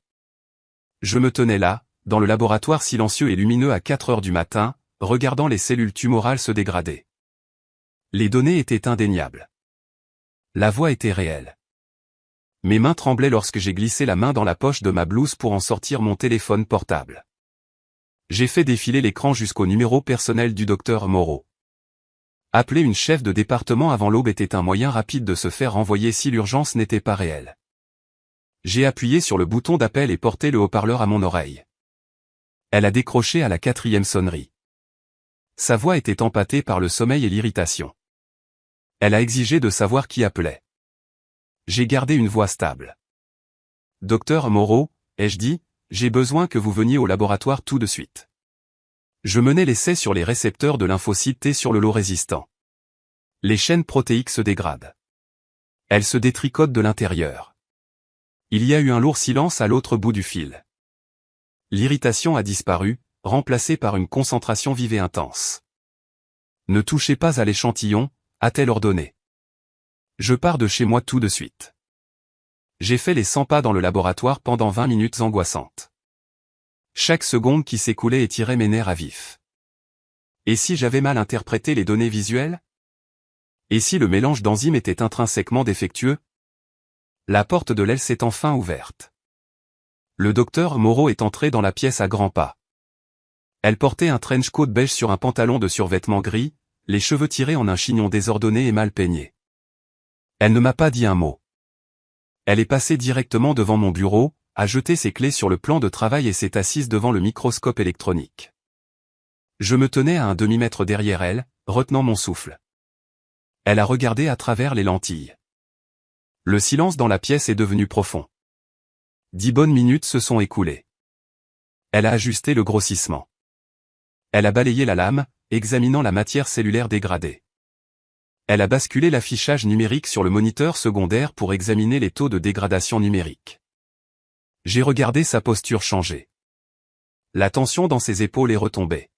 Je me tenais là, dans le laboratoire silencieux et lumineux à 4h du matin, regardant les cellules tumorales se dégrader. Les données étaient indéniables. La voix était réelle. Mes mains tremblaient lorsque j'ai glissé la main dans la poche de ma blouse pour en sortir mon téléphone portable. J'ai fait défiler l'écran jusqu'au numéro personnel du docteur Moreau. Appeler une chef de département avant l'aube était un moyen rapide de se faire renvoyer si l'urgence n'était pas réelle. J'ai appuyé sur le bouton d'appel et porté le haut-parleur à mon oreille. Elle a décroché à la 4e sonnerie. Sa voix était empâtée par le sommeil et l'irritation. Elle a exigé de savoir qui appelait. J'ai gardé une voix stable. Docteur Moreau, ai-je dit, j'ai besoin que vous veniez au laboratoire tout de suite. Je menais l'essai sur les récepteurs de lymphocytes T sur le lot résistant. Les chaînes protéiques se dégradent. Elles se détricotent de l'intérieur. Il y a eu un lourd silence à l'autre bout du fil. L'irritation a disparu, remplacée par une concentration vive et intense. Ne touchez pas à l'échantillon, a-t-elle ordonné. Je pars de chez moi tout de suite. J'ai fait les 100 pas dans le laboratoire pendant 20 minutes angoissantes. Chaque seconde qui s'écoulait étirait mes nerfs à vif. Et si j'avais mal interprété les données visuelles? Et si le mélange d'enzymes était intrinsèquement défectueux? La porte de l'aile s'est enfin ouverte. Le docteur Moreau est entré dans la pièce à grands pas. Elle portait un trench coat beige sur un pantalon de survêtement gris, les cheveux tirés en un chignon désordonné et mal peigné. Elle ne m'a pas dit un mot. Elle est passée directement devant mon bureau, a jeté ses clés sur le plan de travail et s'est assise devant le microscope électronique. Je me tenais à un demi-mètre derrière elle, retenant mon souffle. Elle a regardé à travers les lentilles. Le silence dans la pièce est devenu profond. 10 bonnes minutes se sont écoulées. Elle a ajusté le grossissement. Elle a balayé la lame, examinant la matière cellulaire dégradée. Elle a basculé l'affichage numérique sur le moniteur secondaire pour examiner les taux de dégradation numérique. J'ai regardé sa posture changer. La tension dans ses épaules est retombée.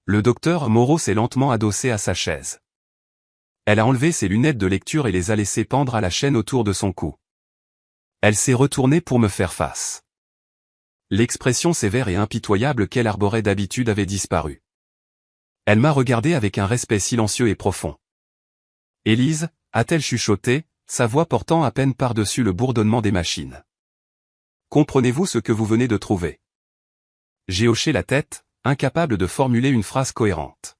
Le docteur Moreau s'est lentement adossé à sa chaise. Elle a enlevé ses lunettes de lecture et les a laissées pendre à la chaîne autour de son cou. Elle s'est retournée pour me faire face. L'expression sévère et impitoyable qu'elle arborait d'habitude avait disparu. Elle m'a regardé avec un respect silencieux et profond. Élise, a-t-elle chuchoté, sa voix portant à peine par-dessus le bourdonnement des machines. Comprenez-vous ce que vous venez de trouver? J'ai hoché la tête, incapable de formuler une phrase cohérente.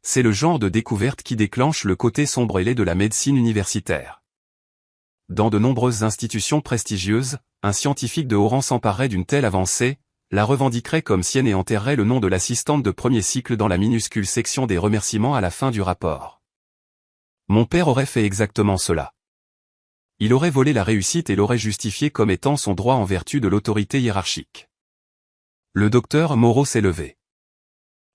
C'est le genre de découverte qui déclenche le côté sombre et laid de la médecine universitaire. Dans de nombreuses institutions prestigieuses, un scientifique de haut rang s'emparerait d'une telle avancée, la revendiquerait comme sienne et enterrerait le nom de l'assistante de premier cycle dans la minuscule section des remerciements à la fin du rapport. Mon père aurait fait exactement cela. Il aurait volé la réussite et l'aurait justifié comme étant son droit en vertu de l'autorité hiérarchique. Le docteur Moreau s'est levé.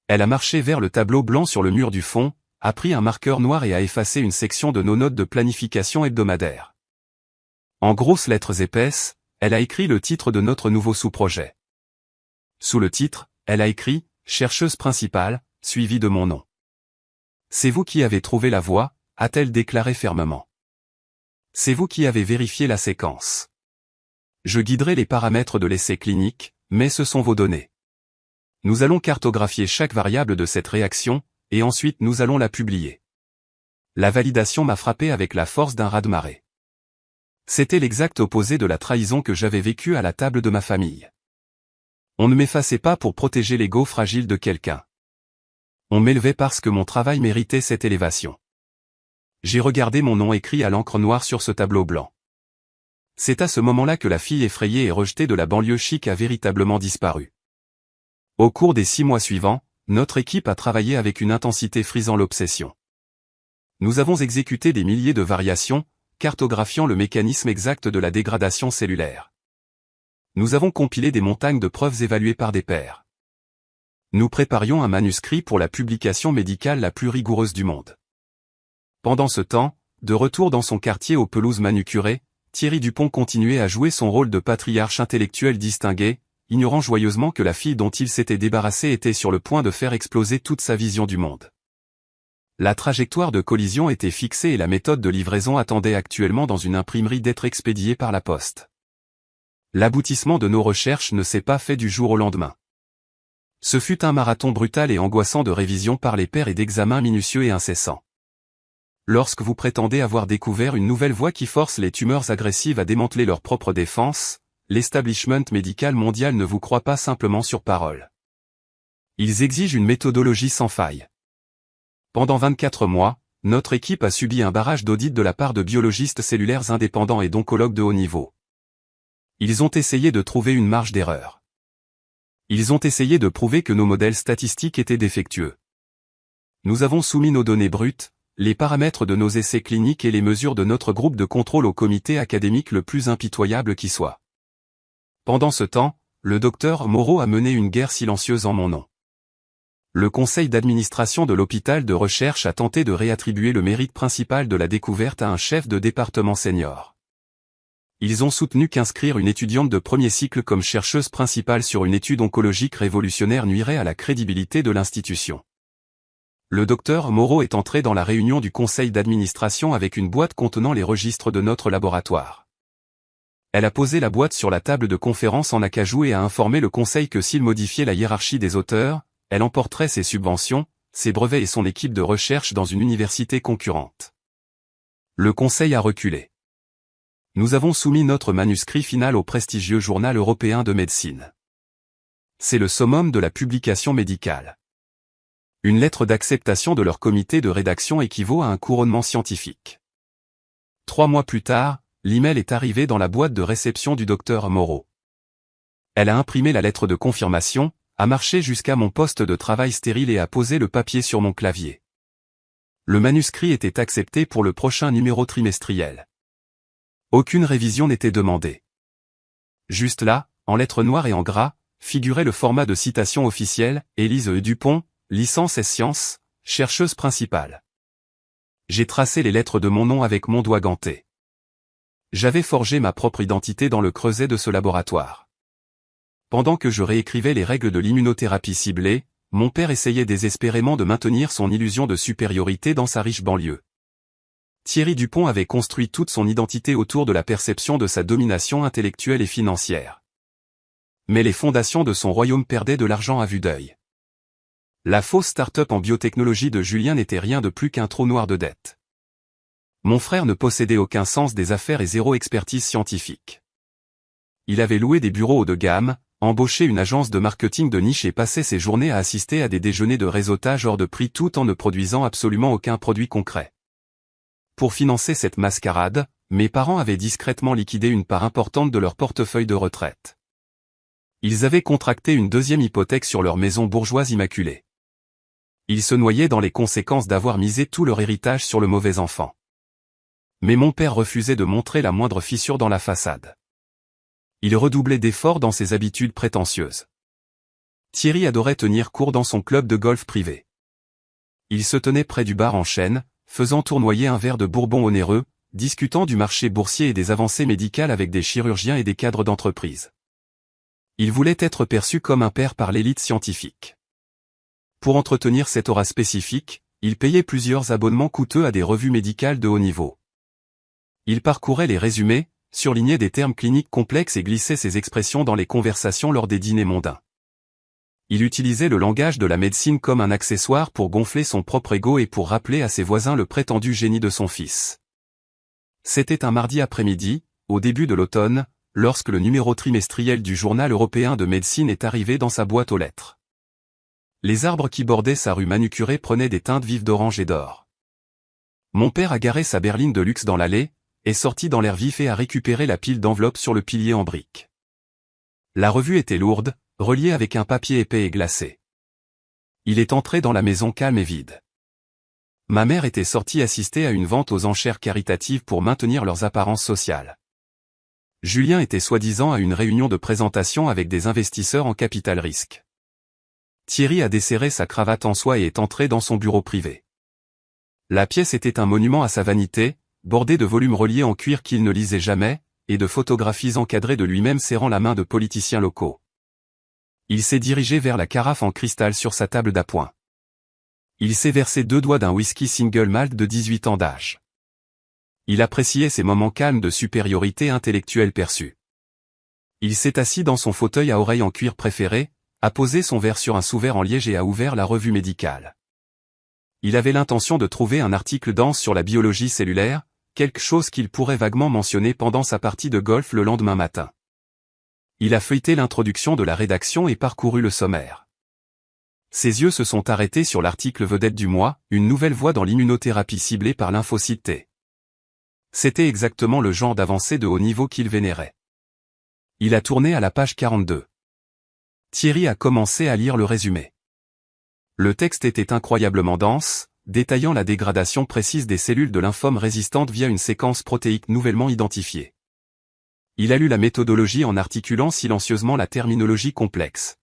Elle a marché vers le tableau blanc sur le mur du fond, a pris un marqueur noir et a effacé une section de nos notes de planification hebdomadaire. En grosses lettres épaisses, elle a écrit le titre de notre nouveau sous-projet. Sous le titre, elle a écrit « Chercheuse principale », suivi de mon nom. « C'est vous qui avez trouvé la voie », a-t-elle déclaré fermement. « C'est vous qui avez vérifié la séquence. Je guiderai les paramètres de l'essai clinique, mais ce sont vos données. Nous allons cartographier chaque variable de cette réaction, et ensuite nous allons la publier. » La validation m'a frappé avec la force d'un raz-de-marée. C'était l'exact opposé de la trahison que j'avais vécue à la table de ma famille. On ne m'effaçait pas pour protéger l'ego fragile de quelqu'un. On m'élevait parce que mon travail méritait cette élévation. J'ai regardé mon nom écrit à l'encre noire sur ce tableau blanc. C'est à ce moment-là que la fille effrayée et rejetée de la banlieue chic a véritablement disparu. Au cours des 6 mois suivants, notre équipe a travaillé avec une intensité frisant l'obsession. Nous avons exécuté des milliers de variations, cartographiant le mécanisme exact de la dégradation cellulaire. Nous avons compilé des montagnes de preuves évaluées par des pairs. Nous préparions un manuscrit pour la publication médicale la plus rigoureuse du monde. Pendant ce temps, de retour dans son quartier aux pelouses manucurées, Thierry Dupont continuait à jouer son rôle de patriarche intellectuel distingué, ignorant joyeusement que la fille dont il s'était débarrassé était sur le point de faire exploser toute sa vision du monde. La trajectoire de collision était fixée et la méthode de livraison attendait actuellement dans une imprimerie d'être expédiée par la poste. L'aboutissement de nos recherches ne s'est pas fait du jour au lendemain. Ce fut un marathon brutal et angoissant de révision par les pairs et d'examens minutieux et incessants. Lorsque vous prétendez avoir découvert une nouvelle voie qui force les tumeurs agressives à démanteler leur propre défense, l'establishment médical mondial ne vous croit pas simplement sur parole. Ils exigent une méthodologie sans faille. Pendant 24 mois, notre équipe a subi un barrage d'audits de la part de biologistes cellulaires indépendants et d'oncologues de haut niveau. Ils ont essayé de trouver une marge d'erreur. Ils ont essayé de prouver que nos modèles statistiques étaient défectueux. Nous avons soumis nos données brutes, les paramètres de nos essais cliniques et les mesures de notre groupe de contrôle au comité académique le plus impitoyable qui soit. Pendant ce temps, le docteur Moreau a mené une guerre silencieuse en mon nom. Le conseil d'administration de l'hôpital de recherche a tenté de réattribuer le mérite principal de la découverte à un chef de département senior. Ils ont soutenu qu'inscrire une étudiante de premier cycle comme chercheuse principale sur une étude oncologique révolutionnaire nuirait à la crédibilité de l'institution. Le docteur Moreau est entré dans la réunion du conseil d'administration avec une boîte contenant les registres de notre laboratoire. Elle a posé la boîte sur la table de conférence en acajou et a informé le conseil que s'il modifiait la hiérarchie des auteurs, elle emporterait ses subventions, ses brevets et son équipe de recherche dans une université concurrente. Le conseil a reculé. Nous avons soumis notre manuscrit final au prestigieux journal européen de médecine. C'est le summum de la publication médicale. Une lettre d'acceptation de leur comité de rédaction équivaut à un couronnement scientifique. 3 mois plus tard, l'email est arrivé dans la boîte de réception du docteur Moreau. Elle a imprimé la lettre de confirmation, a marché jusqu'à mon poste de travail stérile et a posé le papier sur mon clavier. Le manuscrit était accepté pour le prochain numéro trimestriel. Aucune révision n'était demandée. Juste là, en lettres noires et en gras, figurait le format de citation officielle, Élise Dupont, licence S-Sciences, chercheuse principale. J'ai tracé les lettres de mon nom avec mon doigt ganté. J'avais forgé ma propre identité dans le creuset de ce laboratoire. Pendant que je réécrivais les règles de l'immunothérapie ciblée, mon père essayait désespérément de maintenir son illusion de supériorité dans sa riche banlieue. Thierry Dupont avait construit toute son identité autour de la perception de sa domination intellectuelle et financière. Mais les fondations de son royaume perdaient de l'argent à vue d'œil. La fausse start-up en biotechnologie de Julien n'était rien de plus qu'un trou noir de dettes. Mon frère ne possédait aucun sens des affaires et zéro expertise scientifique. Il avait loué des bureaux haut de gamme, embauché une agence de marketing de niche et passé ses journées à assister à des déjeuners de réseautage hors de prix tout en ne produisant absolument aucun produit concret. Pour financer cette mascarade, mes parents avaient discrètement liquidé une part importante de leur portefeuille de retraite. Ils avaient contracté une deuxième hypothèque sur leur maison bourgeoise immaculée. Ils se noyaient dans les conséquences d'avoir misé tout leur héritage sur le mauvais enfant. Mais mon père refusait de montrer la moindre fissure dans la façade. Il redoublait d'efforts dans ses habitudes prétentieuses. Thierry adorait tenir court dans son club de golf privé. Il se tenait près du bar en chêne, faisant tournoyer un verre de bourbon onéreux, discutant du marché boursier et des avancées médicales avec des chirurgiens et des cadres d'entreprise. Il voulait être perçu comme un père par l'élite scientifique. Pour entretenir cette aura spécifique, il payait plusieurs abonnements coûteux à des revues médicales de haut niveau. Il parcourait les résumés, surlignait des termes cliniques complexes et glissait ses expressions dans les conversations lors des dîners mondains. Il utilisait le langage de la médecine comme un accessoire pour gonfler son propre ego et pour rappeler à ses voisins le prétendu génie de son fils. C'était un mardi après-midi, au début de l'automne, lorsque le numéro trimestriel du journal européen de médecine est arrivé dans sa boîte aux lettres. Les arbres qui bordaient sa rue manucurée prenaient des teintes vives d'orange et d'or. Mon père a garé sa berline de luxe dans l'allée, est sorti dans l'air vif et a récupéré la pile d'enveloppes sur le pilier en briques. La revue était lourde, reliée avec un papier épais et glacé. Il est entré dans la maison calme et vide. Ma mère était sortie assister à une vente aux enchères caritatives pour maintenir leurs apparences sociales. Julien était soi-disant à une réunion de présentation avec des investisseurs en capital risque. Thierry a desserré sa cravate en soie et est entré dans son bureau privé. La pièce était un monument à sa vanité, bordé de volumes reliés en cuir qu'il ne lisait jamais, et de photographies encadrées de lui-même serrant la main de politiciens locaux. Il s'est dirigé vers la carafe en cristal sur sa table d'appoint. Il s'est versé 2 doigts d'un whisky single malt de 18 ans d'âge. Il appréciait ces moments calmes de supériorité intellectuelle perçue. Il s'est assis dans son fauteuil à oreilles en cuir préféré, a posé son verre sur un sous-verre en liège et a ouvert la revue médicale. Il avait l'intention de trouver un article dense sur la biologie cellulaire, quelque chose qu'il pourrait vaguement mentionner pendant sa partie de golf le lendemain matin. Il a feuilleté l'introduction de la rédaction et parcouru le sommaire. Ses yeux se sont arrêtés sur l'article vedette du mois, une nouvelle voie dans l'immunothérapie ciblée par lymphocyte T. C'était exactement le genre d'avancée de haut niveau qu'il vénérait. Il a tourné à la page 42. Thierry a commencé à lire le résumé. Le texte était incroyablement dense, détaillant la dégradation précise des cellules de lymphome résistantes via une séquence protéique nouvellement identifiée. Il a lu la méthodologie en articulant silencieusement la terminologie complexe.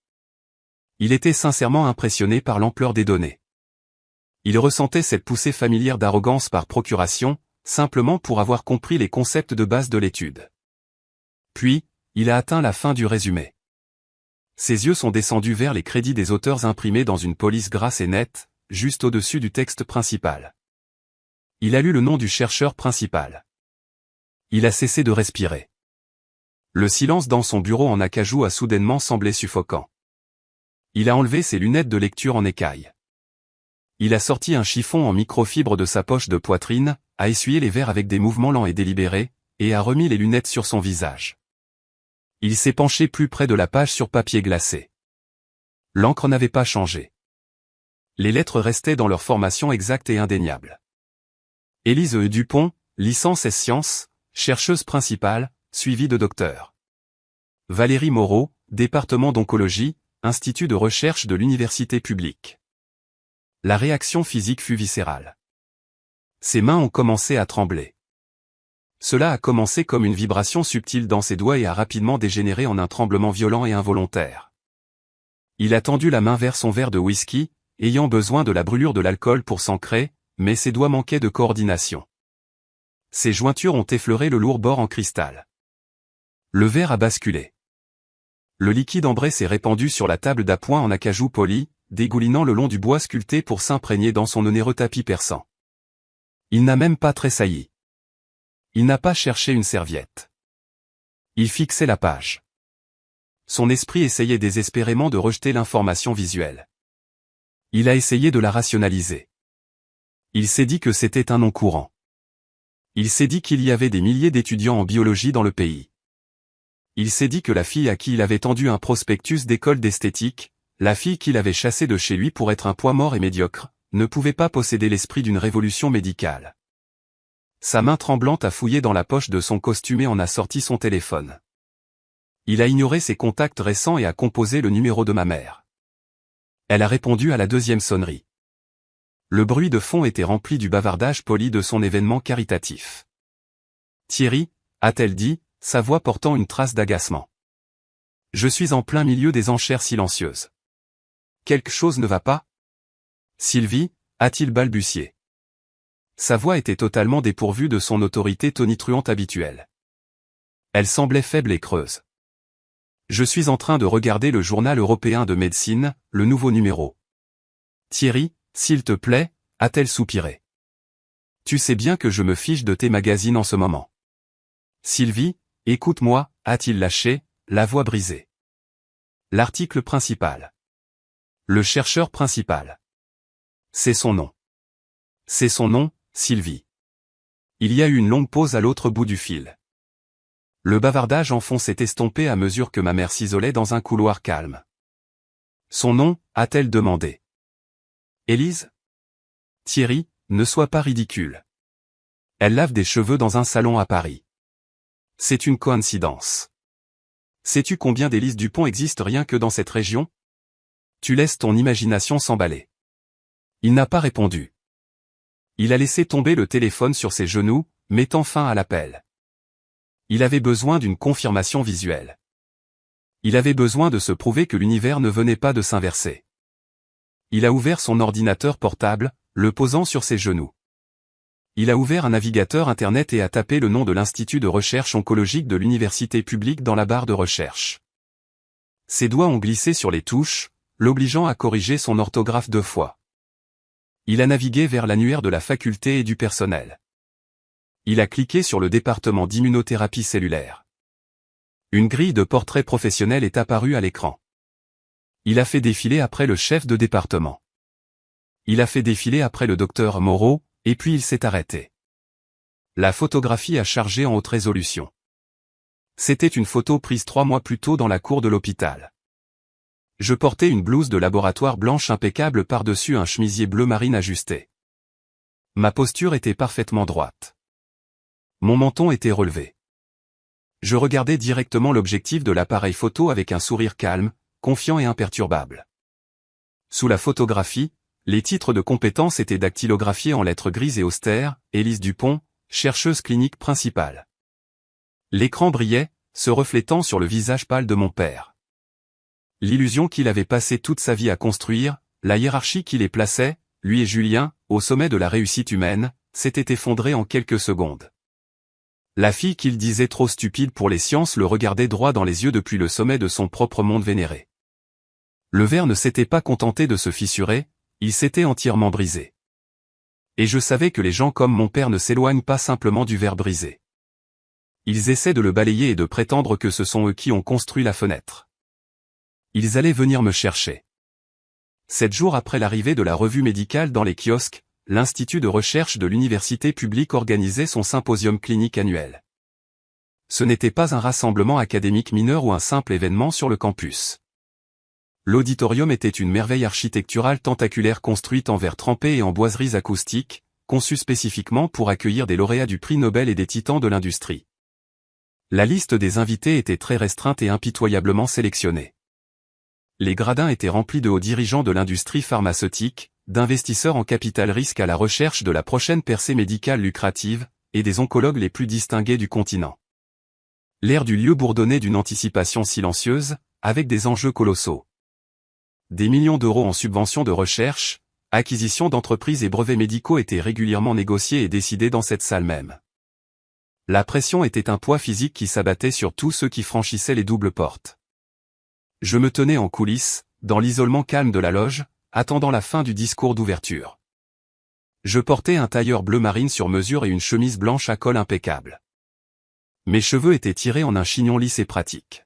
Il était sincèrement impressionné par l'ampleur des données. Il ressentait cette poussée familière d'arrogance par procuration, simplement pour avoir compris les concepts de base de l'étude. Puis, il a atteint la fin du résumé. Ses yeux sont descendus vers les crédits des auteurs imprimés dans une police grasse et nette, juste au-dessus du texte principal. Il a lu le nom du chercheur principal. Il a cessé de respirer. Le silence dans son bureau en acajou a soudainement semblé suffocant. Il a enlevé ses lunettes de lecture en écaille. Il a sorti un chiffon en microfibre de sa poche de poitrine, a essuyé les verres avec des mouvements lents et délibérés, et a remis les lunettes sur son visage. Il s'est penché plus près de la page sur papier glacé. L'encre n'avait pas changé. Les lettres restaient dans leur formation exacte et indéniable. Élise E. Dupont, licence S Sciences, chercheuse principale, suivie de docteur. Valérie Moreau, département d'oncologie, institut de recherche de l'université publique. La réaction physique fut viscérale. Ses mains ont commencé à trembler. Cela a commencé comme une vibration subtile dans ses doigts et a rapidement dégénéré en un tremblement violent et involontaire. Il a tendu la main vers son verre de whisky, ayant besoin de la brûlure de l'alcool pour s'ancrer, mais ses doigts manquaient de coordination. Ses jointures ont effleuré le lourd bord en cristal. Le verre a basculé. Le liquide ambré s'est répandu sur la table d'appoint en acajou poli, dégoulinant le long du bois sculpté pour s'imprégner dans son onéreux tapis perçant. Il n'a même pas tressailli. Il n'a pas cherché une serviette. Il fixait la page. Son esprit essayait désespérément de rejeter l'information visuelle. Il a essayé de la rationaliser. Il s'est dit que c'était un nom courant. Il s'est dit qu'il y avait des milliers d'étudiants en biologie dans le pays. Il s'est dit que la fille à qui il avait tendu un prospectus d'école d'esthétique, la fille qu'il avait chassée de chez lui pour être un poids mort et médiocre, ne pouvait pas posséder l'esprit d'une révolution médicale. Sa main tremblante a fouillé dans la poche de son costume et en a sorti son téléphone. Il a ignoré ses contacts récents et a composé le numéro de ma mère. Elle a répondu à la deuxième sonnerie. Le bruit de fond était rempli du bavardage poli de son événement caritatif. Thierry, a-t-elle dit, sa voix portant une trace d'agacement. Je suis en plein milieu des enchères silencieuses. Quelque chose ne va pas? Sylvie, a-t-il balbutié. Sa voix était totalement dépourvue de son autorité tonitruante habituelle. Elle semblait faible et creuse. Je suis en train de regarder le journal européen de médecine, le nouveau numéro. Thierry, s'il te plaît, a-t-elle soupiré. Tu sais bien que je me fiche de tes magazines en ce moment. Sylvie, écoute-moi, a-t-il lâché, la voix brisée. L'article principal. Le chercheur principal. C'est son nom. C'est son nom, Sylvie. Il y a eu une longue pause à l'autre bout du fil. Le bavardage en fond s'est estompé à mesure que ma mère s'isolait dans un couloir calme. Son nom, a-t-elle demandé. Élise? Thierry, ne sois pas ridicule. Elle lave des cheveux dans un salon à Paris. C'est une coïncidence. Sais-tu combien d'Élise Dupont existent rien que dans cette région? Tu laisses ton imagination s'emballer. Il n'a pas répondu. Il a laissé tomber le téléphone sur ses genoux, mettant fin à l'appel. Il avait besoin d'une confirmation visuelle. Il avait besoin de se prouver que l'univers ne venait pas de s'inverser. Il a ouvert son ordinateur portable, le posant sur ses genoux. Il a ouvert un navigateur Internet et a tapé le nom de l'Institut de recherche oncologique de l'université publique dans la barre de recherche. Ses doigts ont glissé sur les touches, l'obligeant à corriger son orthographe 2 fois. Il a navigué vers l'annuaire de la faculté et du personnel. Il a cliqué sur le département d'immunothérapie cellulaire. Une grille de portrait professionnel est apparue à l'écran. Il a fait défiler après le chef de département. Il a fait défiler après le docteur Moreau, et puis il s'est arrêté. La photographie a chargé en haute résolution. C'était une photo prise 3 mois plus tôt dans la cour de l'hôpital. Je portais une blouse de laboratoire blanche impeccable par-dessus un chemisier bleu marine ajusté. Ma posture était parfaitement droite. Mon menton était relevé. Je regardais directement l'objectif de l'appareil photo avec un sourire calme, confiant et imperturbable. Sous la photographie, les titres de compétences étaient dactylographiés en lettres grises et austères, Élise Dupont, chercheuse clinique principale. L'écran brillait, se reflétant sur le visage pâle de mon père. L'illusion qu'il avait passé toute sa vie à construire, la hiérarchie qui les plaçait, lui et Julien, au sommet de la réussite humaine, s'était effondrée en quelques secondes. La fille qu'il disait trop stupide pour les sciences le regardait droit dans les yeux depuis le sommet de son propre monde vénéré. Le verre ne s'était pas contenté de se fissurer, il s'était entièrement brisé. Et je savais que les gens comme mon père ne s'éloignent pas simplement du verre brisé. Ils essaient de le balayer et de prétendre que ce sont eux qui ont construit la fenêtre. Ils allaient venir me chercher. 7 jours après l'arrivée de la revue médicale dans les kiosques, l'Institut de recherche de l'université publique organisait son symposium clinique annuel. Ce n'était pas un rassemblement académique mineur ou un simple événement sur le campus. L'auditorium était une merveille architecturale tentaculaire construite en verre trempé et en boiseries acoustiques, conçue spécifiquement pour accueillir des lauréats du prix Nobel et des titans de l'industrie. La liste des invités était très restreinte et impitoyablement sélectionnée. Les gradins étaient remplis de hauts dirigeants de l'industrie pharmaceutique, d'investisseurs en capital risque à la recherche de la prochaine percée médicale lucrative, et des oncologues les plus distingués du continent. L'air du lieu bourdonnait d'une anticipation silencieuse, avec des enjeux colossaux. Des millions d'euros en subventions de recherche, acquisition d'entreprises et brevets médicaux étaient régulièrement négociés et décidés dans cette salle même. La pression était un poids physique qui s'abattait sur tous ceux qui franchissaient les doubles portes. Je me tenais en coulisses, dans l'isolement calme de la loge, attendant la fin du discours d'ouverture. Je portais un tailleur bleu marine sur mesure et une chemise blanche à col impeccable. Mes cheveux étaient tirés en un chignon lisse et pratique.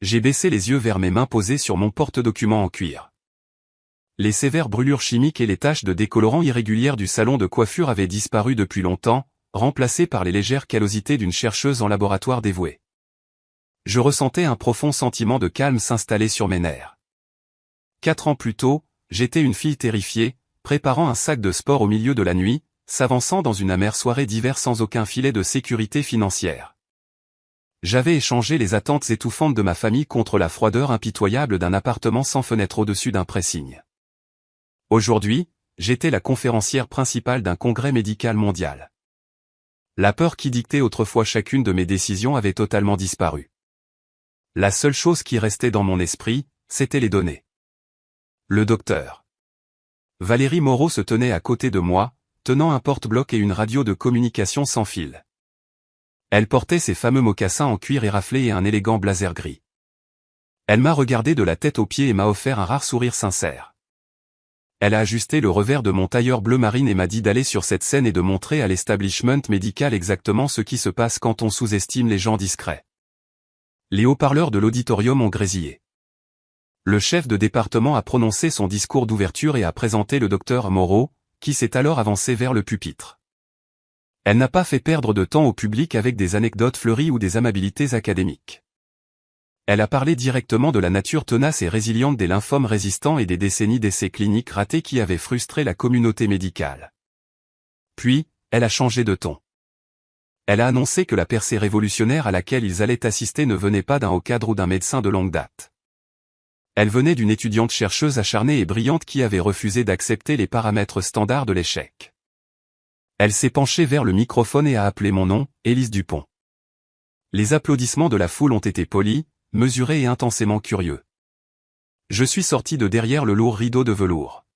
J'ai baissé les yeux vers mes mains posées sur mon porte-documents en cuir. Les sévères brûlures chimiques et les taches de décolorant irrégulières du salon de coiffure avaient disparu depuis longtemps, remplacées par les légères callosités d'une chercheuse en laboratoire dévouée. Je ressentais un profond sentiment de calme s'installer sur mes nerfs. 4 ans plus tôt, j'étais une fille terrifiée, préparant un sac de sport au milieu de la nuit, s'avançant dans une amère soirée d'hiver sans aucun filet de sécurité financière. J'avais échangé les attentes étouffantes de ma famille contre la froideur impitoyable d'un appartement sans fenêtre au-dessus d'un pressing. Aujourd'hui, j'étais la conférencière principale d'un congrès médical mondial. La peur qui dictait autrefois chacune de mes décisions avait totalement disparu. La seule chose qui restait dans mon esprit, c'était les données. Le docteur Valérie Moreau se tenait à côté de moi, tenant un porte-bloc et une radio de communication sans fil. Elle portait ses fameux mocassins en cuir éraflé et un élégant blazer gris. Elle m'a regardé de la tête aux pieds et m'a offert un rare sourire sincère. Elle a ajusté le revers de mon tailleur bleu marine et m'a dit d'aller sur cette scène et de montrer à l'establishment médical exactement ce qui se passe quand on sous-estime les gens discrets. Les haut-parleurs de l'auditorium ont grésillé. Le chef de département a prononcé son discours d'ouverture et a présenté le docteur Moreau, qui s'est alors avancé vers le pupitre. Elle n'a pas fait perdre de temps au public avec des anecdotes fleuries ou des amabilités académiques. Elle a parlé directement de la nature tenace et résiliente des lymphomes résistants et des décennies d'essais cliniques ratés qui avaient frustré la communauté médicale. Puis, elle a changé de ton. Elle a annoncé que la percée révolutionnaire à laquelle ils allaient assister ne venait pas d'un haut cadre ou d'un médecin de longue date. Elle venait d'une étudiante chercheuse acharnée et brillante qui avait refusé d'accepter les paramètres standards de l'échec. Elle s'est penchée vers le microphone et a appelé mon nom, Élise Dupont. Les applaudissements de la foule ont été polis, mesurés et intensément curieux. Je suis sorti de derrière le lourd rideau de velours.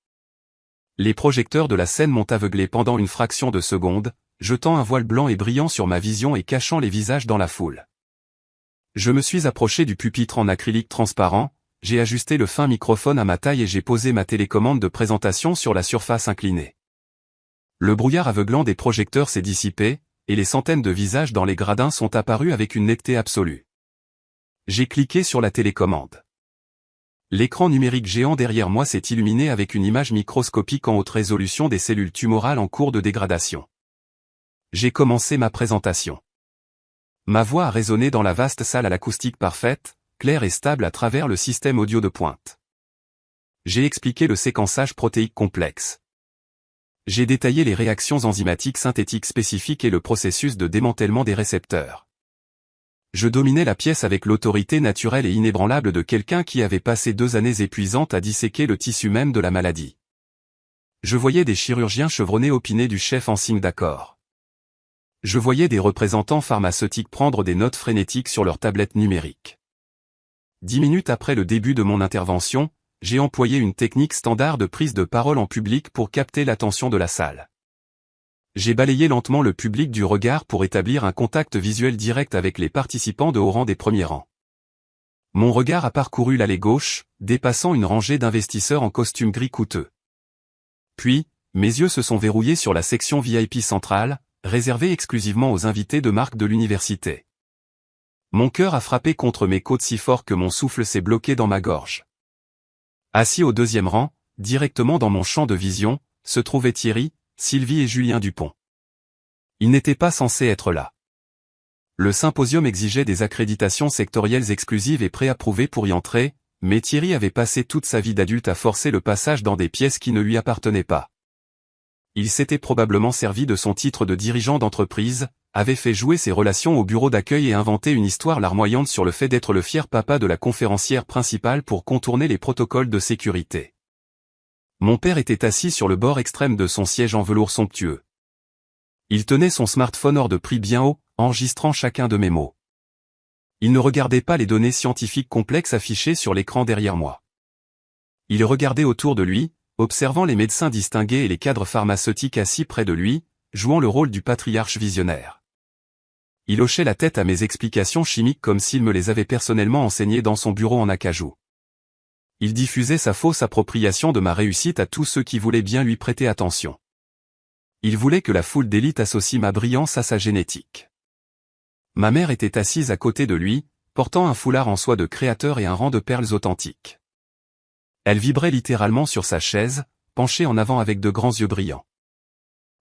Les projecteurs de la scène m'ont aveuglé pendant une fraction de seconde, jetant un voile blanc et brillant sur ma vision et cachant les visages dans la foule. Je me suis approché du pupitre en acrylique transparent, j'ai ajusté le fin microphone à ma taille et j'ai posé ma télécommande de présentation sur la surface inclinée. Le brouillard aveuglant des projecteurs s'est dissipé, et les centaines de visages dans les gradins sont apparus avec une netteté absolue. J'ai cliqué sur la télécommande. L'écran numérique géant derrière moi s'est illuminé avec une image microscopique en haute résolution des cellules tumorales en cours de dégradation. J'ai commencé ma présentation. Ma voix a résonné dans la vaste salle à l'acoustique parfaite, claire et stable à travers le système audio de pointe. J'ai expliqué le séquençage protéique complexe. J'ai détaillé les réactions enzymatiques synthétiques spécifiques et le processus de démantèlement des récepteurs. Je dominais la pièce avec l'autorité naturelle et inébranlable de quelqu'un qui avait passé 2 années épuisantes à disséquer le tissu même de la maladie. Je voyais des chirurgiens chevronnés opiner du chef en signe d'accord. Je voyais des représentants pharmaceutiques prendre des notes frénétiques sur leurs tablettes numériques. 10 minutes après le début de mon intervention, j'ai employé une technique standard de prise de parole en public pour capter l'attention de la salle. J'ai balayé lentement le public du regard pour établir un contact visuel direct avec les participants de haut rang des premiers rangs. Mon regard a parcouru l'allée gauche, dépassant une rangée d'investisseurs en costume gris coûteux. Puis, mes yeux se sont verrouillés sur la section VIP centrale, réservée exclusivement aux invités de marque de l'université. Mon cœur a frappé contre mes côtes si fort que mon souffle s'est bloqué dans ma gorge. Assis au 2e rang, directement dans mon champ de vision, se trouvaient Thierry, Sylvie et Julien Dupont. Ils n'étaient pas censés être là. Le symposium exigeait des accréditations sectorielles exclusives et préapprouvées pour y entrer, mais Thierry avait passé toute sa vie d'adulte à forcer le passage dans des pièces qui ne lui appartenaient pas. Il s'était probablement servi de son titre de dirigeant d'entreprise, avait fait jouer ses relations au bureau d'accueil et inventé une histoire larmoyante sur le fait d'être le fier papa de la conférencière principale pour contourner les protocoles de sécurité. Mon père était assis sur le bord extrême de son siège en velours somptueux. Il tenait son smartphone hors de prix bien haut, enregistrant chacun de mes mots. Il ne regardait pas les données scientifiques complexes affichées sur l'écran derrière moi. Il regardait autour de lui, observant les médecins distingués et les cadres pharmaceutiques assis près de lui, jouant le rôle du patriarche visionnaire. Il hochait la tête à mes explications chimiques comme s'il me les avait personnellement enseignées dans son bureau en acajou. Il diffusait sa fausse appropriation de ma réussite à tous ceux qui voulaient bien lui prêter attention. Il voulait que la foule d'élite associe ma brillance à sa génétique. Ma mère était assise à côté de lui, portant un foulard en soie de créateur et un rang de perles authentiques. Elle vibrait littéralement sur sa chaise, penchée en avant avec de grands yeux brillants.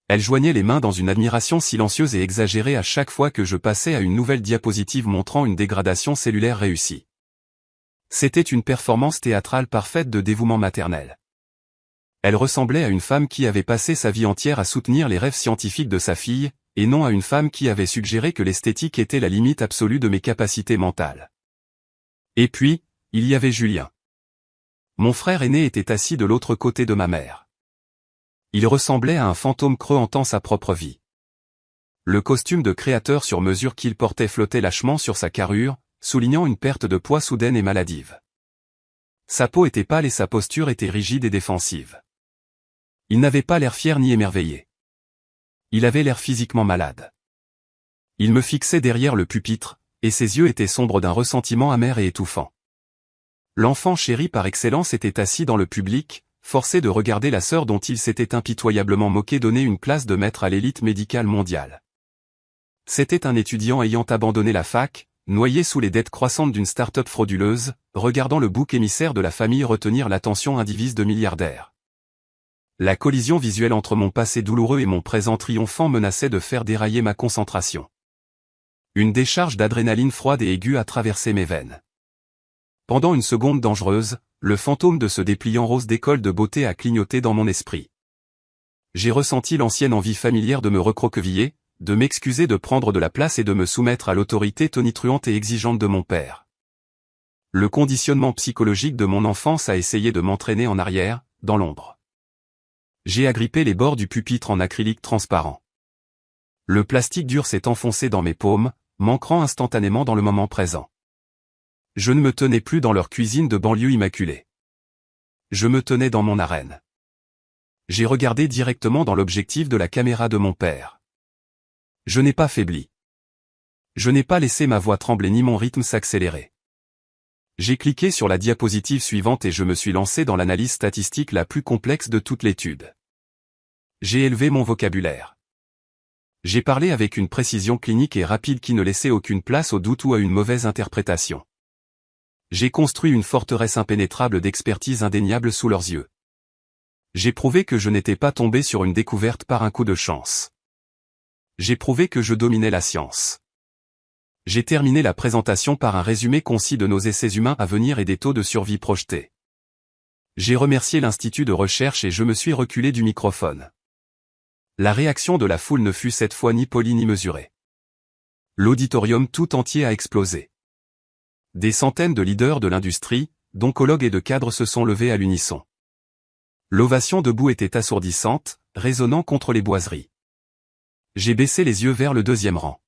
Elle joignait les mains dans une admiration silencieuse et exagérée à chaque fois que je passais à une nouvelle diapositive montrant une dégradation cellulaire réussie. C'était une performance théâtrale parfaite de dévouement maternel. Elle ressemblait à une femme qui avait passé sa vie entière à soutenir les rêves scientifiques de sa fille, et non à une femme qui avait suggéré que l'esthétique était la limite absolue de mes capacités mentales. Et puis, il y avait Julien. Mon frère aîné était assis de l'autre côté de ma mère. Il ressemblait à un fantôme creux hantant sa propre vie. Le costume de créateur sur mesure qu'il portait flottait lâchement sur sa carrure, soulignant une perte de poids soudaine et maladive. Sa peau était pâle et sa posture était rigide et défensive. Il n'avait pas l'air fier ni émerveillé. Il avait l'air physiquement malade. Il me fixait derrière le pupitre, et ses yeux étaient sombres d'un ressentiment amer et étouffant. L'enfant chéri par excellence était assis dans le public, forcé de regarder la sœur dont il s'était impitoyablement moqué donner une place de maître à l'élite médicale mondiale. C'était un étudiant ayant abandonné la fac, noyé sous les dettes croissantes d'une start-up frauduleuse, regardant le bouc émissaire de la famille retenir l'attention indivise de milliardaires. La collision visuelle entre mon passé douloureux et mon présent triomphant menaçait de faire dérailler ma concentration. Une décharge d'adrénaline froide et aiguë a traversé mes veines. Pendant une seconde dangereuse, le fantôme de ce dépliant rose d'école de beauté a clignoté dans mon esprit. J'ai ressenti l'ancienne envie familière de me recroqueviller, de m'excuser de prendre de la place et de me soumettre à l'autorité tonitruante et exigeante de mon père. Le conditionnement psychologique de mon enfance a essayé de m'entraîner en arrière, dans l'ombre. J'ai agrippé les bords du pupitre en acrylique transparent. Le plastique dur s'est enfoncé dans mes paumes, m'ancrant instantanément dans le moment présent. Je ne me tenais plus dans leur cuisine de banlieue immaculée. Je me tenais dans mon arène. J'ai regardé directement dans l'objectif de la caméra de mon père. Je n'ai pas faibli. Je n'ai pas laissé ma voix trembler ni mon rythme s'accélérer. J'ai cliqué sur la diapositive suivante et je me suis lancé dans l'analyse statistique la plus complexe de toute l'étude. J'ai élevé mon vocabulaire. J'ai parlé avec une précision clinique et rapide qui ne laissait aucune place au doute ou à une mauvaise interprétation. J'ai construit une forteresse impénétrable d'expertise indéniable sous leurs yeux. J'ai prouvé que je n'étais pas tombé sur une découverte par un coup de chance. J'ai prouvé que je dominais la science. J'ai terminé la présentation par un résumé concis de nos essais humains à venir et des taux de survie projetés. J'ai remercié l'Institut de recherche et je me suis reculé du microphone. La réaction de la foule ne fut cette fois ni polie ni mesurée. L'auditorium tout entier a explosé. Des centaines de leaders de l'industrie, d'oncologues et de cadres se sont levés à l'unisson. L'ovation debout était assourdissante, résonnant contre les boiseries. J'ai baissé les yeux vers le deuxième rang.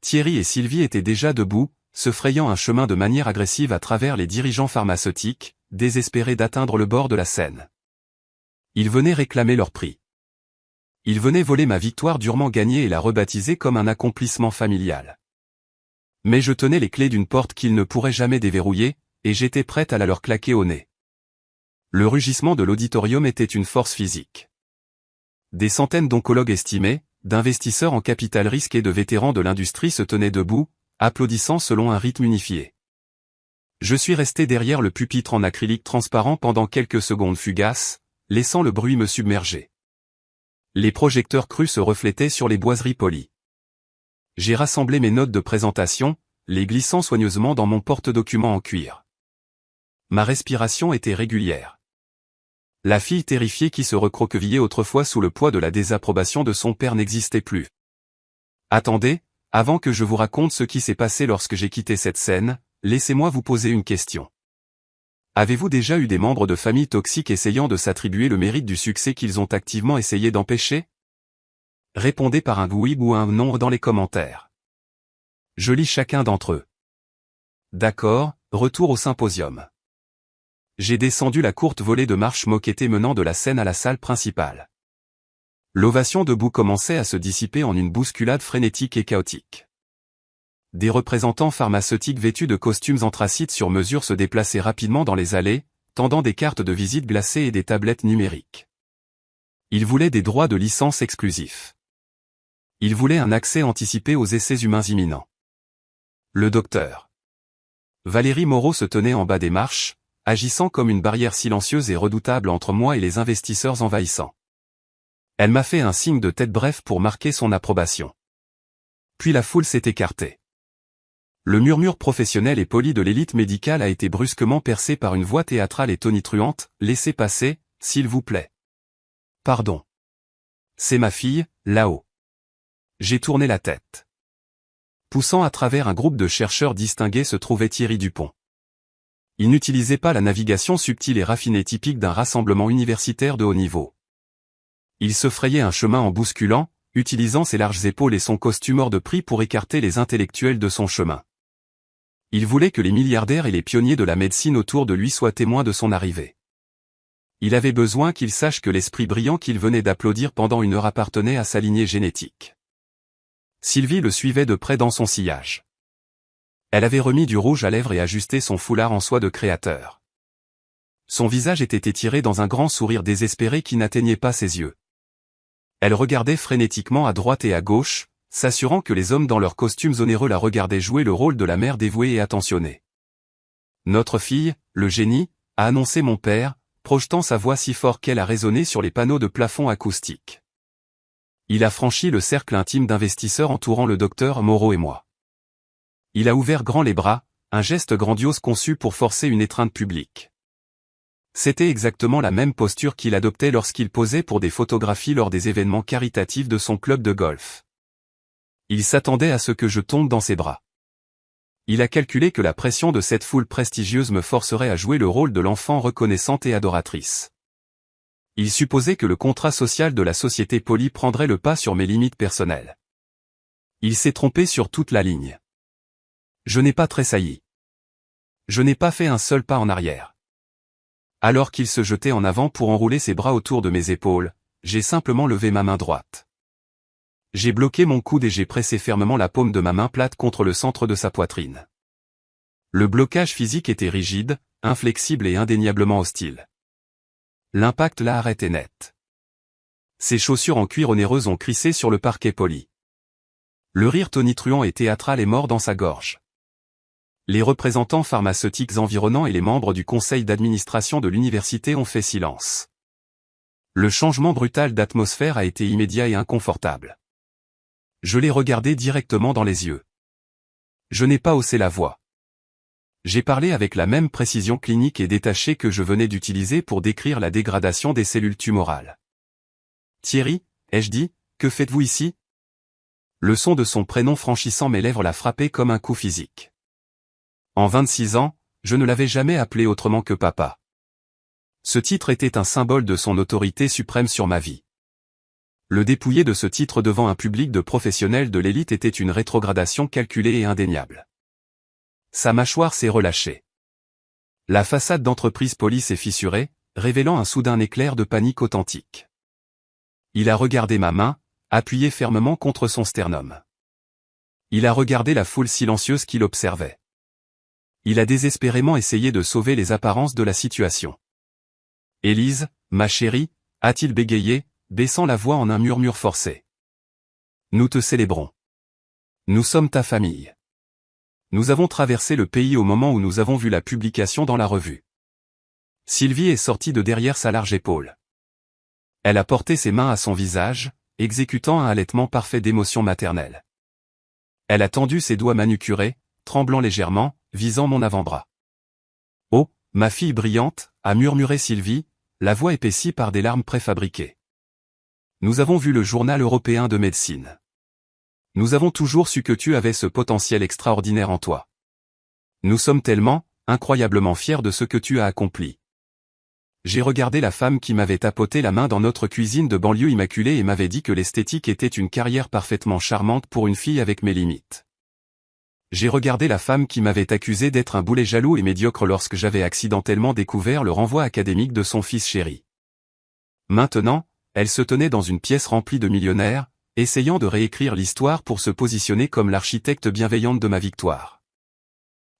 Thierry et Sylvie étaient déjà debout, se frayant un chemin de manière agressive à travers les dirigeants pharmaceutiques, désespérés d'atteindre le bord de la scène. Ils venaient réclamer leur prix. Ils venaient voler ma victoire durement gagnée et la rebaptiser comme un accomplissement familial. Mais je tenais les clés d'une porte qu'ils ne pourraient jamais déverrouiller, et j'étais prête à la leur claquer au nez. Le rugissement de l'auditorium était une force physique. Des centaines d'oncologues estimés, d'investisseurs en capital risque et de vétérans de l'industrie se tenaient debout, applaudissant selon un rythme unifié. Je suis resté derrière le pupitre en acrylique transparent pendant quelques secondes fugaces, laissant le bruit me submerger. Les projecteurs crus se reflétaient sur les boiseries polies. J'ai rassemblé mes notes de présentation, les glissant soigneusement dans mon porte-documents en cuir. Ma respiration était régulière. La fille terrifiée qui se recroquevillait autrefois sous le poids de la désapprobation de son père n'existait plus. Attendez, avant que je vous raconte ce qui s'est passé lorsque j'ai quitté cette scène, laissez-moi vous poser une question. Avez-vous déjà eu des membres de famille toxiques essayant de s'attribuer le mérite du succès qu'ils ont activement essayé d'empêcher? Répondez par un oui ou un non dans les commentaires. Je lis chacun d'entre eux. D'accord, retour au symposium. J'ai descendu la courte volée de marches moquettées menant de la scène à la salle principale. L'ovation debout commençait à se dissiper en une bousculade frénétique et chaotique. Des représentants pharmaceutiques vêtus de costumes anthracites sur mesure se déplaçaient rapidement dans les allées, tendant des cartes de visite glacées et des tablettes numériques. Ils voulaient des droits de licence exclusifs. Ils voulaient un accès anticipé aux essais humains imminents. Le docteur Valérie Moreau se tenait en bas des marches, agissant comme une barrière silencieuse et redoutable entre moi et les investisseurs envahissants. Elle m'a fait un signe de tête bref pour marquer son approbation. Puis la foule s'est écartée. Le murmure professionnel et poli de l'élite médicale a été brusquement percé par une voix théâtrale et tonitruante, « Laissez passer, s'il vous plaît. » Pardon. C'est ma fille, là-haut. J'ai tourné la tête. Poussant à travers un groupe de chercheurs distingués se trouvait Thierry Dupont. Il n'utilisait pas la navigation subtile et raffinée typique d'un rassemblement universitaire de haut niveau. Il se frayait un chemin en bousculant, utilisant ses larges épaules et son costume hors de prix pour écarter les intellectuels de son chemin. Il voulait que les milliardaires et les pionniers de la médecine autour de lui soient témoins de son arrivée. Il avait besoin qu'ils sachent que l'esprit brillant qu'il venait d'applaudir pendant une heure appartenait à sa lignée génétique. Sylvie le suivait de près dans son sillage. Elle avait remis du rouge à lèvres et ajusté son foulard en soie de créateur. Son visage était étiré dans un grand sourire désespéré qui n'atteignait pas ses yeux. Elle regardait frénétiquement à droite et à gauche, s'assurant que les hommes dans leurs costumes onéreux la regardaient jouer le rôle de la mère dévouée et attentionnée. « Notre fille, le génie », a annoncé mon père, projetant sa voix si fort qu'elle a résonné sur les panneaux de plafond acoustiques. Il a franchi le cercle intime d'investisseurs entourant le docteur Moreau et moi. Il a ouvert grand les bras, un geste grandiose conçu pour forcer une étreinte publique. C'était exactement la même posture qu'il adoptait lorsqu'il posait pour des photographies lors des événements caritatifs de son club de golf. Il s'attendait à ce que je tombe dans ses bras. Il a calculé que la pression de cette foule prestigieuse me forcerait à jouer le rôle de l'enfant reconnaissante et adoratrice. Il supposait que le contrat social de la société polie prendrait le pas sur mes limites personnelles. Il s'est trompé sur toute la ligne. Je n'ai pas tressailli. Je n'ai pas fait un seul pas en arrière. Alors qu'il se jetait en avant pour enrouler ses bras autour de mes épaules, j'ai simplement levé ma main droite. J'ai bloqué mon coude et j'ai pressé fermement la paume de ma main plate contre le centre de sa poitrine. Le blocage physique était rigide, inflexible et indéniablement hostile. L'impact l'a arrêté net. Ses chaussures en cuir onéreuses ont crissé sur le parquet poli. Le rire tonitruant et théâtral est mort dans sa gorge. Les représentants pharmaceutiques environnants et les membres du conseil d'administration de l'université ont fait silence. Le changement brutal d'atmosphère a été immédiat et inconfortable. Je l'ai regardé directement dans les yeux. Je n'ai pas haussé la voix. J'ai parlé avec la même précision clinique et détachée que je venais d'utiliser pour décrire la dégradation des cellules tumorales. « Thierry, ai-je dit, que faites-vous ici ?» Le son de son prénom franchissant mes lèvres l'a frappé comme un coup physique. En 26 ans, je ne l'avais jamais appelé autrement que papa. Ce titre était un symbole de son autorité suprême sur ma vie. Le dépouiller de ce titre devant un public de professionnels de l'élite était une rétrogradation calculée et indéniable. Sa mâchoire s'est relâchée. La façade d'entreprise polie s'est fissurée, révélant un soudain éclair de panique authentique. Il a regardé ma main, appuyée fermement contre son sternum. Il a regardé la foule silencieuse qui l'observait. Il a désespérément essayé de sauver les apparences de la situation. « Élise, ma chérie », a-t-il bégayé, baissant la voix en un murmure forcé. « Nous te célébrons. Nous sommes ta famille. Nous avons traversé le pays au moment où nous avons vu la publication dans la revue. » Sylvie est sortie de derrière sa large épaule. Elle a porté ses mains à son visage, exécutant un halètement parfait d'émotion maternelle. Elle a tendu ses doigts manucurés, tremblant légèrement, visant mon avant-bras. « Oh, ma fille brillante », a murmuré Sylvie, la voix épaissie par des larmes préfabriquées. « Nous avons vu le journal européen de médecine. Nous avons toujours su que tu avais ce potentiel extraordinaire en toi. Nous sommes tellement, incroyablement fiers de ce que tu as accompli. » J'ai regardé la femme qui m'avait tapoté la main dans notre cuisine de banlieue immaculée et m'avait dit que l'esthétique était une carrière parfaitement charmante pour une fille avec mes limites. J'ai regardé la femme qui m'avait accusé d'être un boulet jaloux et médiocre lorsque j'avais accidentellement découvert le renvoi académique de son fils chéri. Maintenant, elle se tenait dans une pièce remplie de millionnaires, essayant de réécrire l'histoire pour se positionner comme l'architecte bienveillante de ma victoire.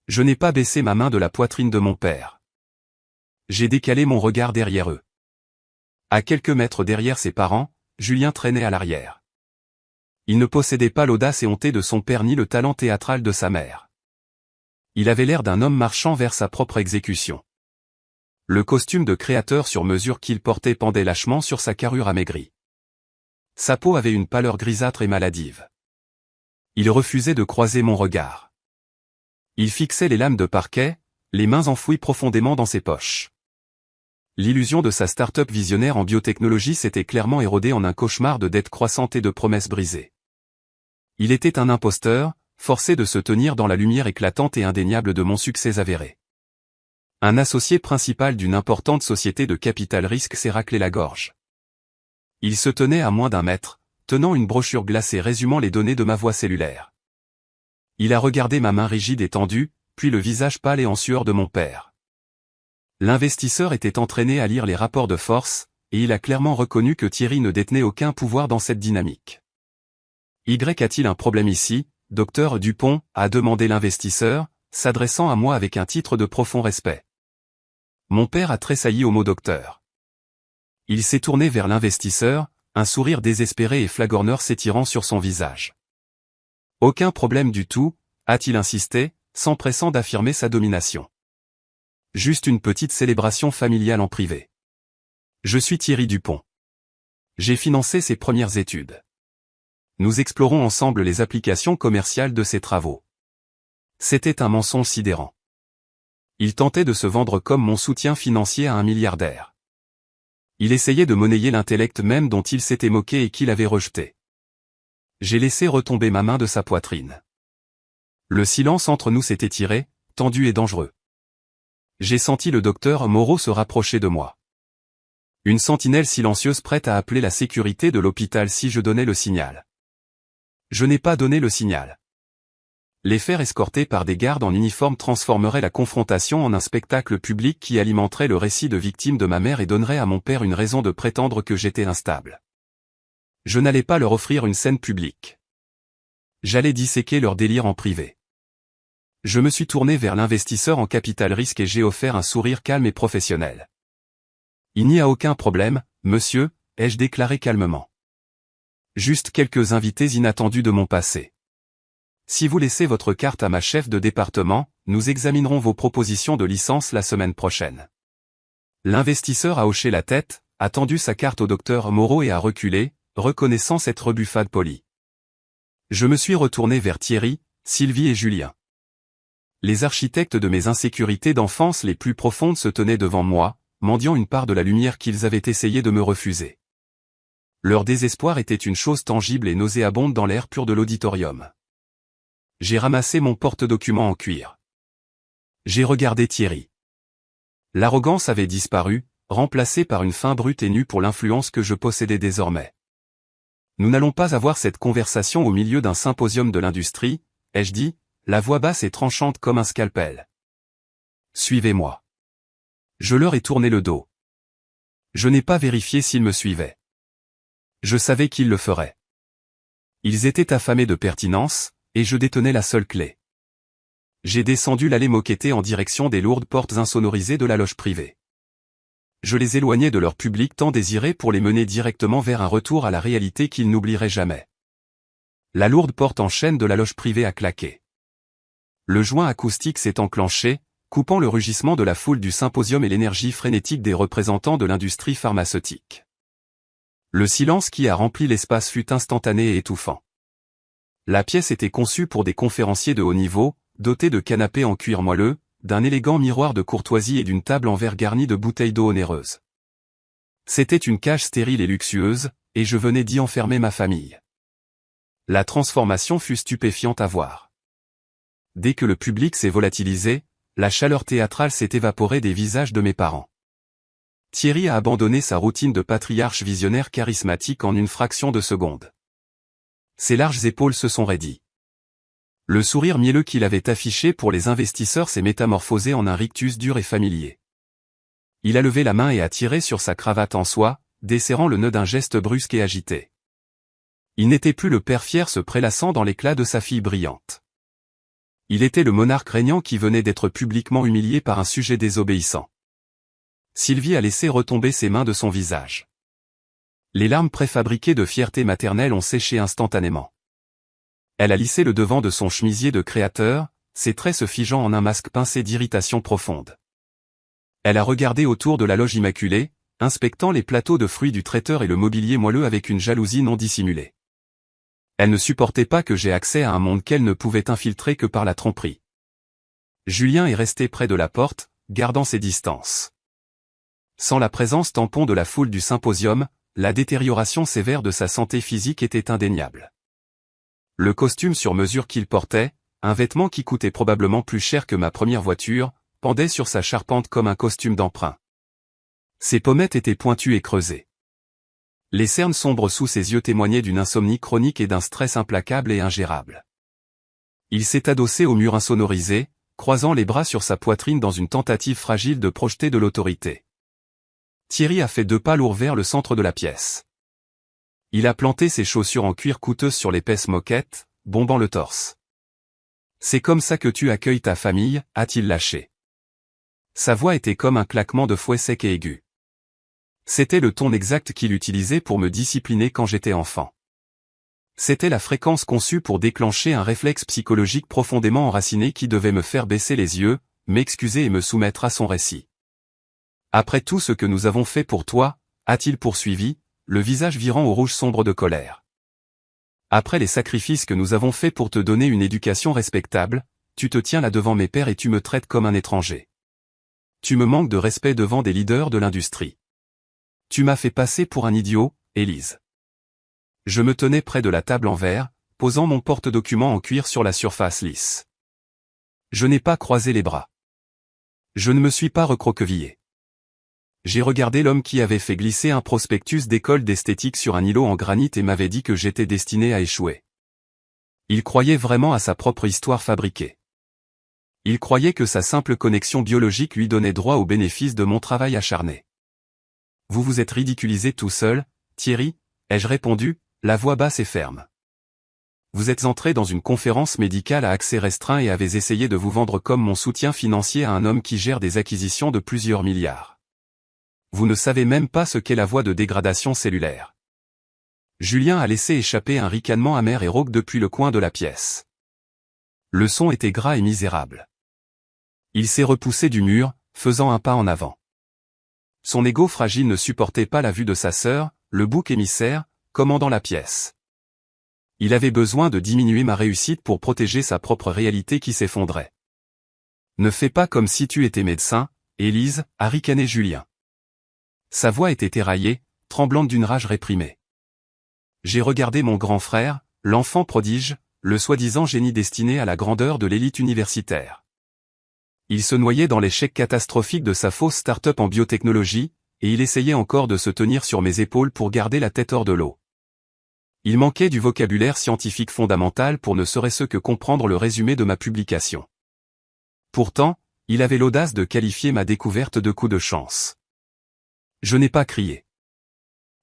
Je n'ai pas baissé ma main de la poitrine de mon père. J'ai décalé mon regard derrière eux. À quelques mètres derrière ses parents, Julien traînait à l'arrière. Il ne possédait pas l'audace éhontée de son père ni le talent théâtral de sa mère. Il avait l'air d'un homme marchant vers sa propre exécution. Le costume de créateur sur mesure qu'il portait pendait lâchement sur sa carrure amaigrie. Sa peau avait une pâleur grisâtre et maladive. Il refusait de croiser mon regard. Il fixait les lames de parquet, les mains enfouies profondément dans ses poches. L'illusion de sa start-up visionnaire en biotechnologie s'était clairement érodée en un cauchemar de dettes croissantes et de promesses brisées. Il était un imposteur, forcé de se tenir dans la lumière éclatante et indéniable de mon succès avéré. Un associé principal d'une importante société de capital risque s'est raclé la gorge. Il se tenait à moins d'1 mètre, tenant une brochure glacée résumant les données de ma voie cellulaire. Il a regardé ma main rigide et tendue, puis le visage pâle et en sueur de mon père. L'investisseur était entraîné à lire les rapports de force, et il a clairement reconnu que Thierry ne détenait aucun pouvoir dans cette dynamique. Y a-t-il un problème ici, docteur Dupont, a demandé l'investisseur, s'adressant à moi avec un titre de profond respect. Mon père a tressailli au mot docteur. Il s'est tourné vers l'investisseur, un sourire désespéré et flagorneur s'étirant sur son visage. Aucun problème du tout, a-t-il insisté, s'empressant d'affirmer sa domination. Juste une petite célébration familiale en privé. Je suis Thierry Dupont. J'ai financé ses premières études. Nous explorons ensemble les applications commerciales de ses travaux. C'était un mensonge sidérant. Il tentait de se vendre comme mon soutien financier à un milliardaire. Il essayait de monnayer l'intellect même dont il s'était moqué et qu'il avait rejeté. J'ai laissé retomber ma main de sa poitrine. Le silence entre nous s'est étiré, tendu et dangereux. J'ai senti le docteur Moreau se rapprocher de moi. Une sentinelle silencieuse prête à appeler la sécurité de l'hôpital si je donnais le signal. Je n'ai pas donné le signal. Les faire escortés par des gardes en uniforme transformeraient la confrontation en un spectacle public qui alimenterait le récit de victime de ma mère et donnerait à mon père une raison de prétendre que j'étais instable. Je n'allais pas leur offrir une scène publique. J'allais disséquer leur délire en privé. Je me suis tourné vers l'investisseur en capital risque et j'ai offert un sourire calme et professionnel. Il n'y a aucun problème, monsieur, ai-je déclaré calmement. Juste quelques invités inattendus de mon passé. Si vous laissez votre carte à ma chef de département, nous examinerons vos propositions de licence la semaine prochaine. L'investisseur a hoché la tête, a tendu sa carte au docteur Moreau et a reculé, reconnaissant cette rebuffade polie. Je me suis retourné vers Thierry, Sylvie et Julien. Les architectes de mes insécurités d'enfance les plus profondes se tenaient devant moi, mendiant une part de la lumière qu'ils avaient essayé de me refuser. Leur désespoir était une chose tangible et nauséabonde dans l'air pur de l'auditorium. J'ai ramassé mon porte-documents en cuir. J'ai regardé Thierry. L'arrogance avait disparu, remplacée par une faim brute et nue pour l'influence que je possédais désormais. Nous n'allons pas avoir cette conversation au milieu d'un symposium de l'industrie, ai-je dit, la voix basse et tranchante comme un scalpel. Suivez-moi. Je leur ai tourné le dos. Je n'ai pas vérifié s'ils me suivaient. Je savais qu'ils le feraient. Ils étaient affamés de pertinence, et je détenais la seule clé. J'ai descendu l'allée moquettée en direction des lourdes portes insonorisées de la loge privée. Je les éloignais de leur public tant désiré pour les mener directement vers un retour à la réalité qu'ils n'oublieraient jamais. La lourde porte en chêne de la loge privée a claqué. Le joint acoustique s'est enclenché, coupant le rugissement de la foule du symposium et l'énergie frénétique des représentants de l'industrie pharmaceutique. Le silence qui a rempli l'espace fut instantané et étouffant. La pièce était conçue pour des conférenciers de haut niveau, dotés de canapés en cuir moelleux, d'un élégant miroir de courtoisie et d'une table en verre garnie de bouteilles d'eau onéreuses. C'était une cage stérile et luxueuse, et je venais d'y enfermer ma famille. La transformation fut stupéfiante à voir. Dès que le public s'est volatilisé, la chaleur théâtrale s'est évaporée des visages de mes parents. Thierry a abandonné sa routine de patriarche visionnaire charismatique en une fraction de seconde. Ses larges épaules se sont raidies. Le sourire mielleux qu'il avait affiché pour les investisseurs s'est métamorphosé en un rictus dur et familier. Il a levé la main et a tiré sur sa cravate en soie, desserrant le nœud d'un geste brusque et agité. Il n'était plus le père fier se prélassant dans l'éclat de sa fille brillante. Il était le monarque régnant qui venait d'être publiquement humilié par un sujet désobéissant. Sylvie a laissé retomber ses mains de son visage. Les larmes préfabriquées de fierté maternelle ont séché instantanément. Elle a lissé le devant de son chemisier de créateur, ses traits se figeant en un masque pincé d'irritation profonde. Elle a regardé autour de la loge immaculée, inspectant les plateaux de fruits du traiteur et le mobilier moelleux avec une jalousie non dissimulée. Elle ne supportait pas que j'aie accès à un monde qu'elle ne pouvait infiltrer que par la tromperie. Julien est resté près de la porte, gardant ses distances. Sans la présence tampon de la foule du symposium, la détérioration sévère de sa santé physique était indéniable. Le costume sur mesure qu'il portait, un vêtement qui coûtait probablement plus cher que ma première voiture, pendait sur sa charpente comme un costume d'emprunt. Ses pommettes étaient pointues et creusées. Les cernes sombres sous ses yeux témoignaient d'une insomnie chronique et d'un stress implacable et ingérable. Il s'est adossé au mur insonorisé, croisant les bras sur sa poitrine dans une tentative fragile de projeter de l'autorité. Thierry a fait 2 pas lourds vers le centre de la pièce. Il a planté ses chaussures en cuir coûteuses sur l'épaisse moquette, bombant le torse. « C'est comme ça que tu accueilles ta famille », a-t-il lâché. Sa voix était comme un claquement de fouet sec et aigu. C'était le ton exact qu'il utilisait pour me discipliner quand j'étais enfant. C'était la fréquence conçue pour déclencher un réflexe psychologique profondément enraciné qui devait me faire baisser les yeux, m'excuser et me soumettre à son récit. « Après tout ce que nous avons fait pour toi », a-t-il poursuivi, le visage virant au rouge sombre de colère. « Après les sacrifices que nous avons faits pour te donner une éducation respectable, tu te tiens là devant mes pairs et tu me traites comme un étranger. Tu me manques de respect devant des leaders de l'industrie. Tu m'as fait passer pour un idiot, Élise. » Je me tenais près de la table en verre, posant mon porte-documents en cuir sur la surface lisse. Je n'ai pas croisé les bras. Je ne me suis pas recroquevillé. J'ai regardé l'homme qui avait fait glisser un prospectus d'école d'esthétique sur un îlot en granit et m'avait dit que j'étais destiné à échouer. Il croyait vraiment à sa propre histoire fabriquée. Il croyait que sa simple connexion biologique lui donnait droit au bénéfice de mon travail acharné. « Vous vous êtes ridiculisé tout seul, Thierry ?» ai-je répondu, la voix basse et ferme. « Vous êtes entré dans une conférence médicale à accès restreint et avez essayé de vous vendre comme mon soutien financier à un homme qui gère des acquisitions de plusieurs milliards. Vous ne savez même pas ce qu'est la voie de dégradation cellulaire. » Julien a laissé échapper un ricanement amer et rauque depuis le coin de la pièce. Le son était gras et misérable. Il s'est repoussé du mur, faisant un pas en avant. Son ego fragile ne supportait pas la vue de sa sœur, le bouc émissaire, commandant la pièce. Il avait besoin de diminuer ma réussite pour protéger sa propre réalité qui s'effondrait. « Ne fais pas comme si tu étais médecin, Élise, » a ricané Julien. Sa voix était éraillée, tremblante d'une rage réprimée. J'ai regardé mon grand frère, l'enfant prodige, le soi-disant génie destiné à la grandeur de l'élite universitaire. Il se noyait dans l'échec catastrophique de sa fausse start-up en biotechnologie, et il essayait encore de se tenir sur mes épaules pour garder la tête hors de l'eau. Il manquait du vocabulaire scientifique fondamental pour ne serait-ce que comprendre le résumé de ma publication. Pourtant, il avait l'audace de qualifier ma découverte de coup de chance. Je n'ai pas crié.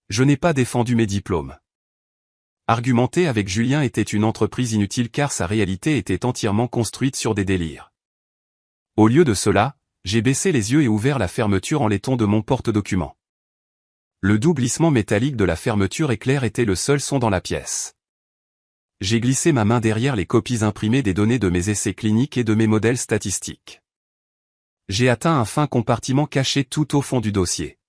Je n'ai pas défendu mes diplômes. Argumenter avec Julien était une entreprise inutile car sa réalité était entièrement construite sur des délires. Au lieu de cela, j'ai baissé les yeux et ouvert la fermeture en laiton de mon porte-documents. Le doux glissement métallique de la fermeture éclair était le seul son dans la pièce. J'ai glissé ma main derrière les copies imprimées des données de mes essais cliniques et de mes modèles statistiques. J'ai atteint un fin compartiment caché tout au fond du dossier.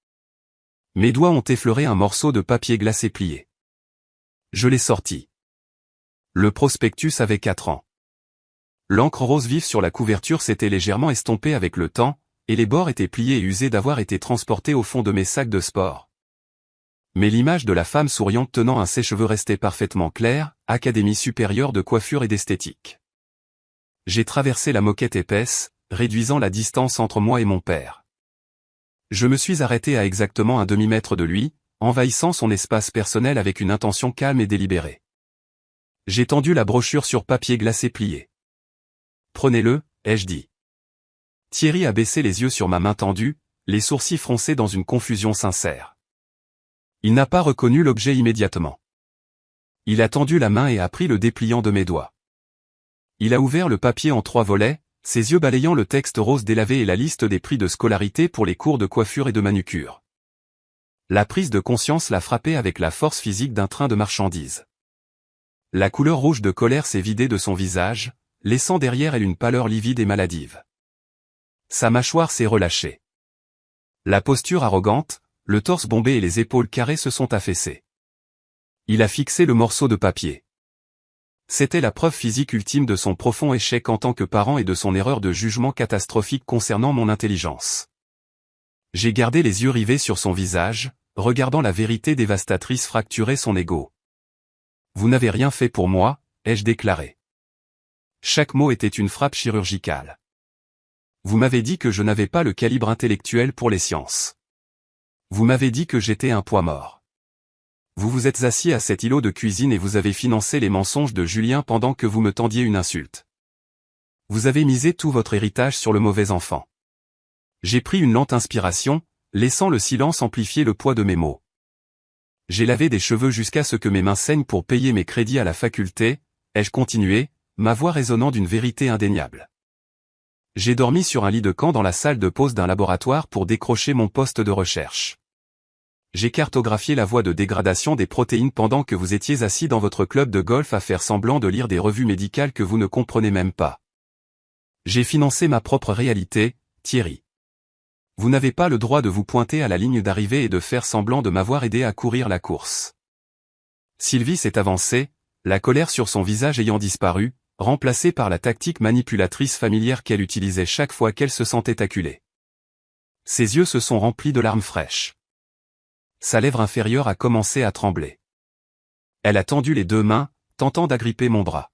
Mes doigts ont effleuré un morceau de papier glacé plié. Je l'ai sorti. Le prospectus avait 4 ans. L'encre rose vive sur la couverture s'était légèrement estompée avec le temps, et les bords étaient pliés et usés d'avoir été transportés au fond de mes sacs de sport. Mais l'image de la femme souriante tenant un sèche-cheveux restait parfaitement claire, Académie supérieure de coiffure et d'esthétique. J'ai traversé la moquette épaisse, réduisant la distance entre moi et mon père. Je me suis arrêté à exactement un demi-mètre de lui, envahissant son espace personnel avec une intention calme et délibérée. J'ai tendu la brochure sur papier glacé plié. « Prenez-le » ai-je dit. Thierry a baissé les yeux sur ma main tendue, les sourcils froncés dans une confusion sincère. Il n'a pas reconnu l'objet immédiatement. Il a tendu la main et a pris le dépliant de mes doigts. Il a ouvert le papier en 3 volets, ses yeux balayant le texte rose délavé et la liste des prix de scolarité pour les cours de coiffure et de manucure. La prise de conscience l'a frappé avec la force physique d'un train de marchandises. La couleur rouge de colère s'est vidée de son visage, laissant derrière elle une pâleur livide et maladive. Sa mâchoire s'est relâchée. La posture arrogante, le torse bombé et les épaules carrées se sont affaissées. Il a fixé le morceau de papier. C'était la preuve physique ultime de son profond échec en tant que parent et de son erreur de jugement catastrophique concernant mon intelligence. J'ai gardé les yeux rivés sur son visage, regardant la vérité dévastatrice fracturer son ego. « Vous n'avez rien fait pour moi » ai-je déclaré. Chaque mot était une frappe chirurgicale. Vous m'avez dit que je n'avais pas le calibre intellectuel pour les sciences. Vous m'avez dit que j'étais un poids mort. Vous vous êtes assis à cet îlot de cuisine et vous avez financé les mensonges de Julien pendant que vous me tendiez une insulte. Vous avez misé tout votre héritage sur le mauvais enfant. J'ai pris une lente inspiration, laissant le silence amplifier le poids de mes mots. J'ai lavé des cheveux jusqu'à ce que mes mains saignent pour payer mes crédits à la faculté, ai-je continué, ma voix résonnant d'une vérité indéniable. J'ai dormi sur un lit de camp dans la salle de pause d'un laboratoire pour décrocher mon poste de recherche. J'ai cartographié la voie de dégradation des protéines pendant que vous étiez assis dans votre club de golf à faire semblant de lire des revues médicales que vous ne comprenez même pas. J'ai financé ma propre réalité, Thierry. Vous n'avez pas le droit de vous pointer à la ligne d'arrivée et de faire semblant de m'avoir aidé à courir la course. Sylvie s'est avancée, la colère sur son visage ayant disparu, remplacée par la tactique manipulatrice familière qu'elle utilisait chaque fois qu'elle se sentait acculée. Ses yeux se sont remplis de larmes fraîches. Sa lèvre inférieure a commencé à trembler. Elle a tendu les 2 mains, tentant d'agripper mon bras.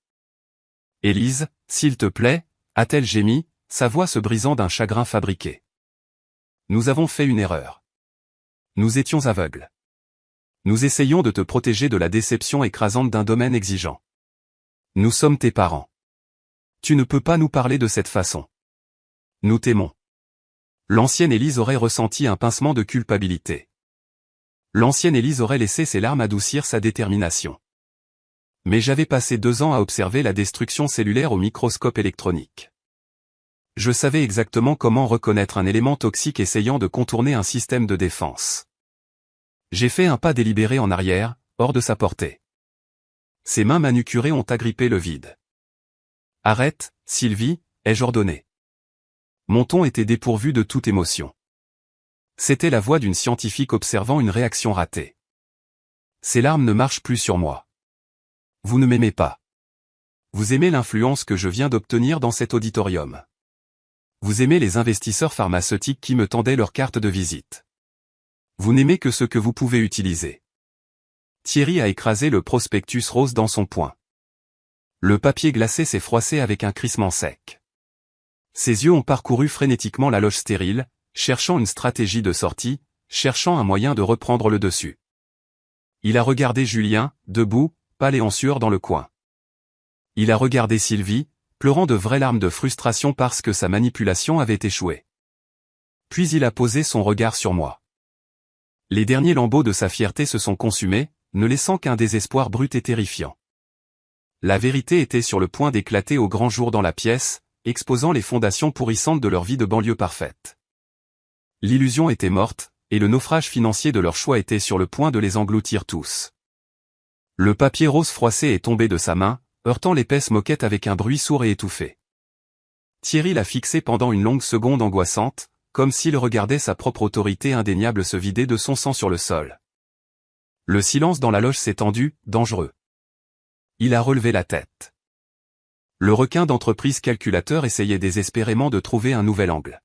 « Élise, s'il te plaît » a-t-elle gémi, sa voix se brisant d'un chagrin fabriqué. Nous avons fait une erreur. Nous étions aveugles. Nous essayons de te protéger de la déception écrasante d'un domaine exigeant. Nous sommes tes parents. Tu ne peux pas nous parler de cette façon. Nous t'aimons. L'ancienne Élise aurait ressenti un pincement de culpabilité. L'ancienne Élise aurait laissé ses larmes adoucir sa détermination. Mais j'avais passé 2 ans à observer la destruction cellulaire au microscope électronique. Je savais exactement comment reconnaître un élément toxique essayant de contourner un système de défense. J'ai fait un pas délibéré en arrière, hors de sa portée. Ses mains manucurées ont agrippé le vide. « Arrête, Sylvie » ai-je ordonné. Mon ton était dépourvu de toute émotion. C'était la voix d'une scientifique observant une réaction ratée. Ces larmes ne marchent plus sur moi. Vous ne m'aimez pas. Vous aimez l'influence que je viens d'obtenir dans cet auditorium. Vous aimez les investisseurs pharmaceutiques qui me tendaient leur carte de visite. Vous n'aimez que ce que vous pouvez utiliser. Thierry a écrasé le prospectus rose dans son poing. Le papier glacé s'est froissé avec un crissement sec. Ses yeux ont parcouru frénétiquement la loge stérile, cherchant une stratégie de sortie, cherchant un moyen de reprendre le dessus. Il a regardé Julien, debout, pâle et en sueur dans le coin. Il a regardé Sylvie, pleurant de vraies larmes de frustration parce que sa manipulation avait échoué. Puis il a posé son regard sur moi. Les derniers lambeaux de sa fierté se sont consumés, ne laissant qu'un désespoir brut et terrifiant. La vérité était sur le point d'éclater au grand jour dans la pièce, exposant les fondations pourrissantes de leur vie de banlieue parfaite. L'illusion était morte, et le naufrage financier de leur choix était sur le point de les engloutir tous. Le papier rose froissé est tombé de sa main, heurtant l'épaisse moquette avec un bruit sourd et étouffé. Thierry l'a fixé pendant une longue seconde angoissante, comme s'il regardait sa propre autorité indéniable se vider de son sang sur le sol. Le silence dans la loge s'est tendu, dangereux. Il a relevé la tête. Le requin d'entreprise calculateur essayait désespérément de trouver un nouvel angle.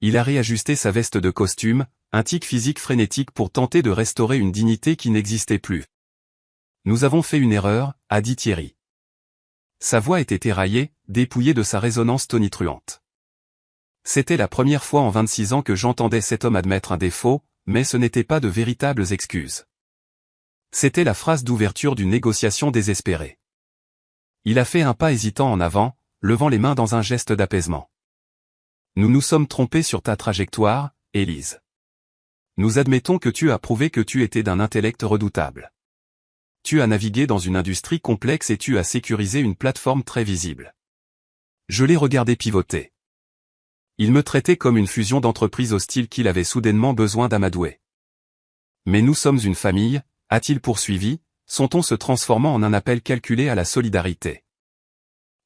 Il a réajusté sa veste de costume, un tic physique frénétique pour tenter de restaurer une dignité qui n'existait plus. Nous avons fait une erreur, a dit Thierry. Sa voix était éraillée, dépouillée de sa résonance tonitruante. C'était la première fois en 26 ans que j'entendais cet homme admettre un défaut, mais ce n'était pas de véritables excuses. C'était la phrase d'ouverture d'une négociation désespérée. Il a fait un pas hésitant en avant, levant les mains dans un geste d'apaisement. Nous nous sommes trompés sur ta trajectoire, Élise. Nous admettons que tu as prouvé que tu étais d'un intellect redoutable. Tu as navigué dans une industrie complexe et tu as sécurisé une plateforme très visible. Je l'ai regardé pivoter. Il me traitait comme une fusion d'entreprises hostiles qu'il avait soudainement besoin d'amadouer. Mais nous sommes une famille, a-t-il poursuivi, son ton se transformant en un appel calculé à la solidarité.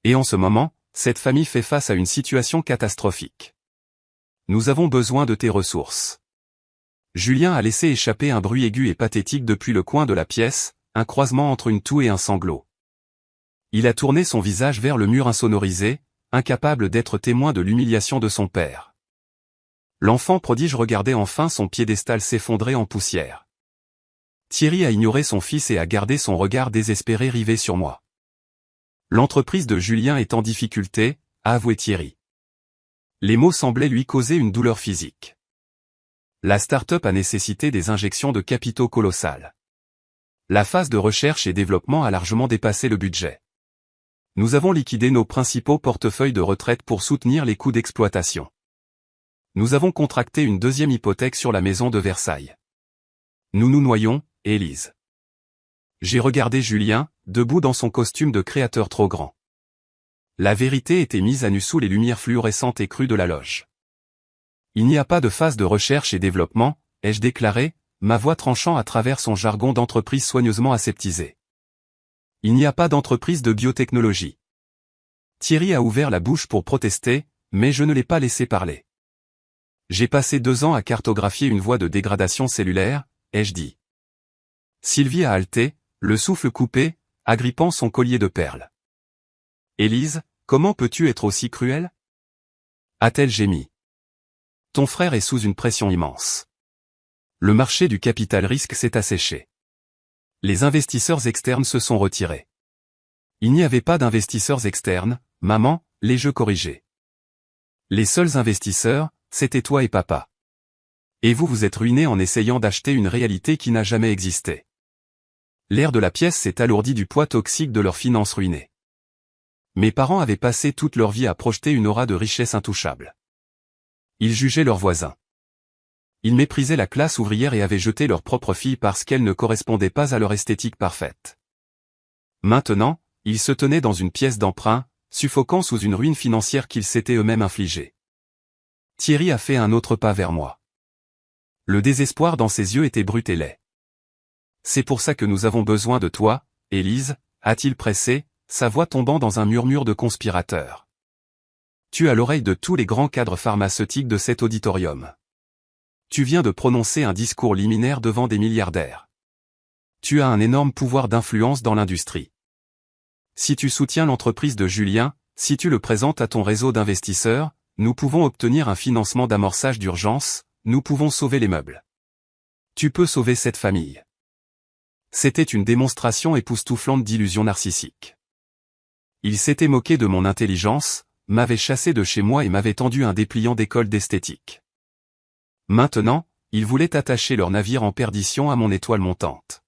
Et en ce moment, cette famille fait face à une situation catastrophique. Nous avons besoin de tes ressources. Julien a laissé échapper un bruit aigu et pathétique depuis le coin de la pièce, un croisement entre une toux et un sanglot. Il a tourné son visage vers le mur insonorisé, incapable d'être témoin de l'humiliation de son père. L'enfant prodige regardait enfin son piédestal s'effondrer en poussière. Thierry a ignoré son fils et a gardé son regard désespéré rivé sur moi. L'entreprise de Julien est en difficulté, a avoué Thierry. Les mots semblaient lui causer une douleur physique. La start-up a nécessité des injections de capitaux colossales. La phase de recherche et développement a largement dépassé le budget. Nous avons liquidé nos principaux portefeuilles de retraite pour soutenir les coûts d'exploitation. Nous avons contracté une deuxième hypothèque sur la maison de Versailles. Nous nous noyons, Élise. J'ai regardé Julien, debout dans son costume de créateur trop grand. La vérité était mise à nu sous les lumières fluorescentes et crues de la loge. Il n'y a pas de phase de recherche et développement, ai-je déclaré, ma voix tranchant à travers son jargon d'entreprise soigneusement aseptisé. Il n'y a pas d'entreprise de biotechnologie. Thierry a ouvert la bouche pour protester, mais je ne l'ai pas laissé parler. J'ai passé 2 ans à cartographier une voie de dégradation cellulaire, ai-je dit. Sylvie a haleté, le souffle coupé, agrippant son collier de perles. Élise, comment peux-tu être aussi cruelle? A-t-elle gémi. Ton frère est sous une pression immense. Le marché du capital risque s'est asséché. Les investisseurs externes se sont retirés. Il n'y avait pas d'investisseurs externes, maman, l'ai-je corrigé. Les seuls investisseurs, c'était toi et papa. Et vous vous êtes ruinés en essayant d'acheter une réalité qui n'a jamais existé. L'air de la pièce s'est alourdi du poids toxique de leurs finances ruinées. Mes parents avaient passé toute leur vie à projeter une aura de richesse intouchable. Ils jugeaient leurs voisins. Ils méprisaient la classe ouvrière et avaient jeté leur propre fille parce qu'elle ne correspondait pas à leur esthétique parfaite. Maintenant, ils se tenaient dans une pièce d'emprunt, suffoquant sous une ruine financière qu'ils s'étaient eux-mêmes infligée. Thierry a fait un autre pas vers moi. Le désespoir dans ses yeux était brut et laid. C'est pour ça que nous avons besoin de toi, Élise, a-t-il pressé, sa voix tombant dans un murmure de conspirateurs. Tu as l'oreille de tous les grands cadres pharmaceutiques de cet auditorium. Tu viens de prononcer un discours liminaire devant des milliardaires. Tu as un énorme pouvoir d'influence dans l'industrie. Si tu soutiens l'entreprise de Julien, si tu le présentes à ton réseau d'investisseurs, nous pouvons obtenir un financement d'amorçage d'urgence, nous pouvons sauver les meubles. Tu peux sauver cette famille. C'était une démonstration époustouflante d'illusions narcissiques. Il s'était moqué de mon intelligence, m'avait chassé de chez moi et m'avait tendu un dépliant d'école d'esthétique. Maintenant, ils voulaient attacher leur navire en perdition à mon étoile montante.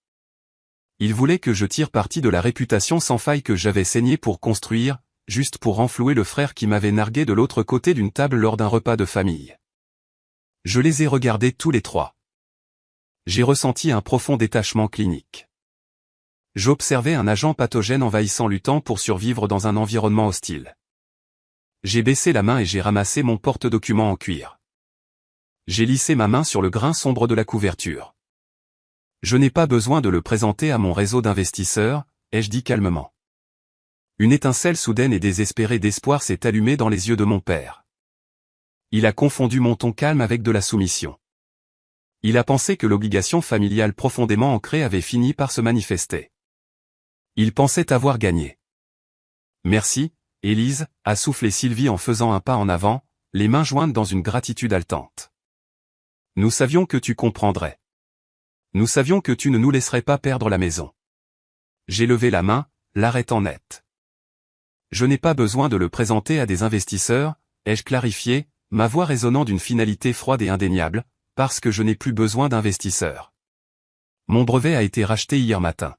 Ils voulaient que je tire parti de la réputation sans faille que j'avais saignée pour construire, juste pour renflouer le frère qui m'avait nargué de l'autre côté d'une table lors d'un repas de famille. Je les ai regardés tous les trois. J'ai ressenti un profond détachement clinique. J'observais un agent pathogène envahissant luttant pour survivre dans un environnement hostile. J'ai baissé la main et j'ai ramassé mon porte-document en cuir. J'ai lissé ma main sur le grain sombre de la couverture. Je n'ai pas besoin de le présenter à mon réseau d'investisseurs, ai-je dit calmement. Une étincelle soudaine et désespérée d'espoir s'est allumée dans les yeux de mon père. Il a confondu mon ton calme avec de la soumission. Il a pensé que l'obligation familiale profondément ancrée avait fini par se manifester. Il pensait avoir gagné. Merci, Élise, a soufflé Sylvie en faisant un pas en avant, les mains jointes dans une gratitude haletante. Nous savions que tu comprendrais. Nous savions que tu ne nous laisserais pas perdre la maison. J'ai levé la main, l'arrêtant net. Je n'ai pas besoin de le présenter à des investisseurs, ai-je clarifié, ma voix résonnant d'une finalité froide et indéniable, parce que je n'ai plus besoin d'investisseurs. Mon brevet a été racheté hier matin.